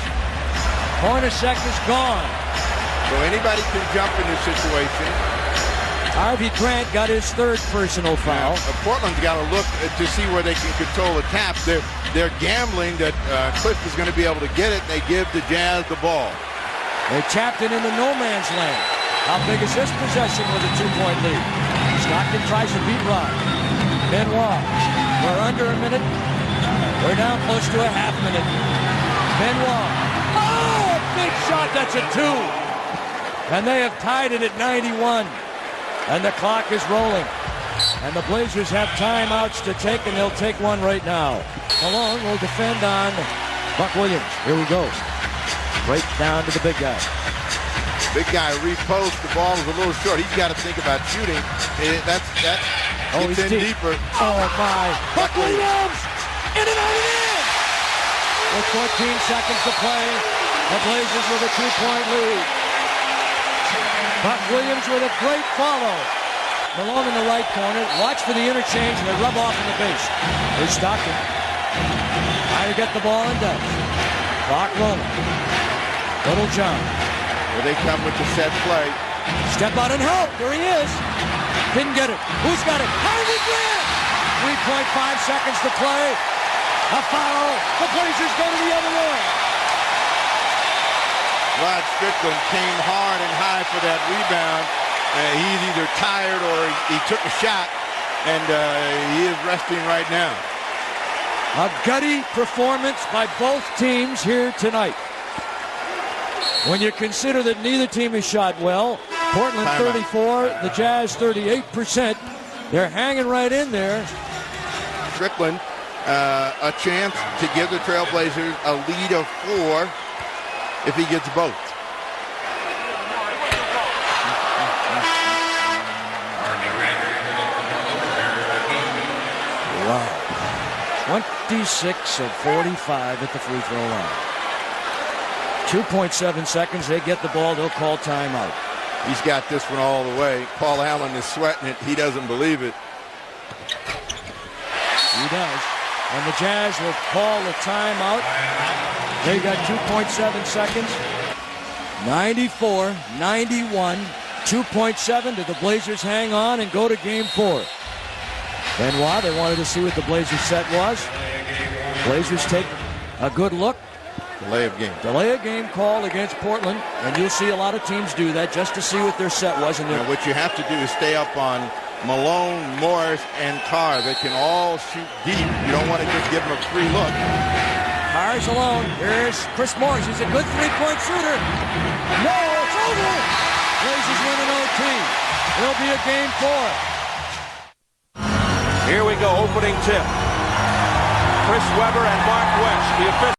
Hornacek is gone. So anybody can jump in this situation. Harvey Grant got his 3rd personal foul. Portland's got to look to see where they can control the taps. They're gambling that Cliff is going to be able to get it. They give the Jazz the ball. They tapped it into no man's land. How big is this possession with a 2-point lead? Stockton tries to beat Rod. Benoit. We're under a minute. We're down close to a half minute. Benoit. Oh, a big shot. That's a 2. And they have tied it at 91. And the clock is rolling. And the Blazers have timeouts to take, and they'll take one right now. Malone will defend on Buck Williams. Here he goes. Right down to the big guy. Big guy repost. The ball is a little short. He's got to think about shooting. That's he's in deep. deeper. Oh, my. Buck Williams! In and out and in! With 14 seconds to play, the Blazers with a 2-point lead. Buck Williams with a great follow. Malone in the right corner. Watch for the interchange, and they rub off in the base. Here's Stockton. Trying to get the ball and does. Clock rolling. Little John. Here they come with the set play. Step out and help. There he is. Didn't get it. Who's got it? Harvey Grant! 3.5 seconds to play. A foul. The Blazers go to the other way. Rod Strickland came hard and high for that rebound. He's either tired or he took a shot, and he is resting right now. A gutty performance by both teams here tonight. When you consider that neither team has shot well, Portland 34, the Jazz 38%. They're hanging right in there. Strickland, a chance to give the Trailblazers a lead of 4 if he gets both. Wow. 26 of 45 at the free throw line. 2.7 seconds. They get the ball. They'll call timeout. He's got this one all the way. Paul Allen is sweating it. He doesn't believe it. He does. And the Jazz will call the timeout. They got 2.7 seconds. 94-91. 2.7. Did the Blazers hang on and go to game 4? Benoit, they wanted to see what the Blazers set was. Blazers take a good look. Delay of game. Delay of game call against Portland, and you'll see a lot of teams do that just to see what their set was. And what you have to do is stay up on Malone, Morris, and Carr. They can all shoot deep. You don't want to just give them a free look. Carr's alone. Here's Chris Morris. He's a good three-point shooter. No, it's over. Blazers win an OT. It'll be a game 4. Here we go, opening tip. Chris Webber and Mark West, the official.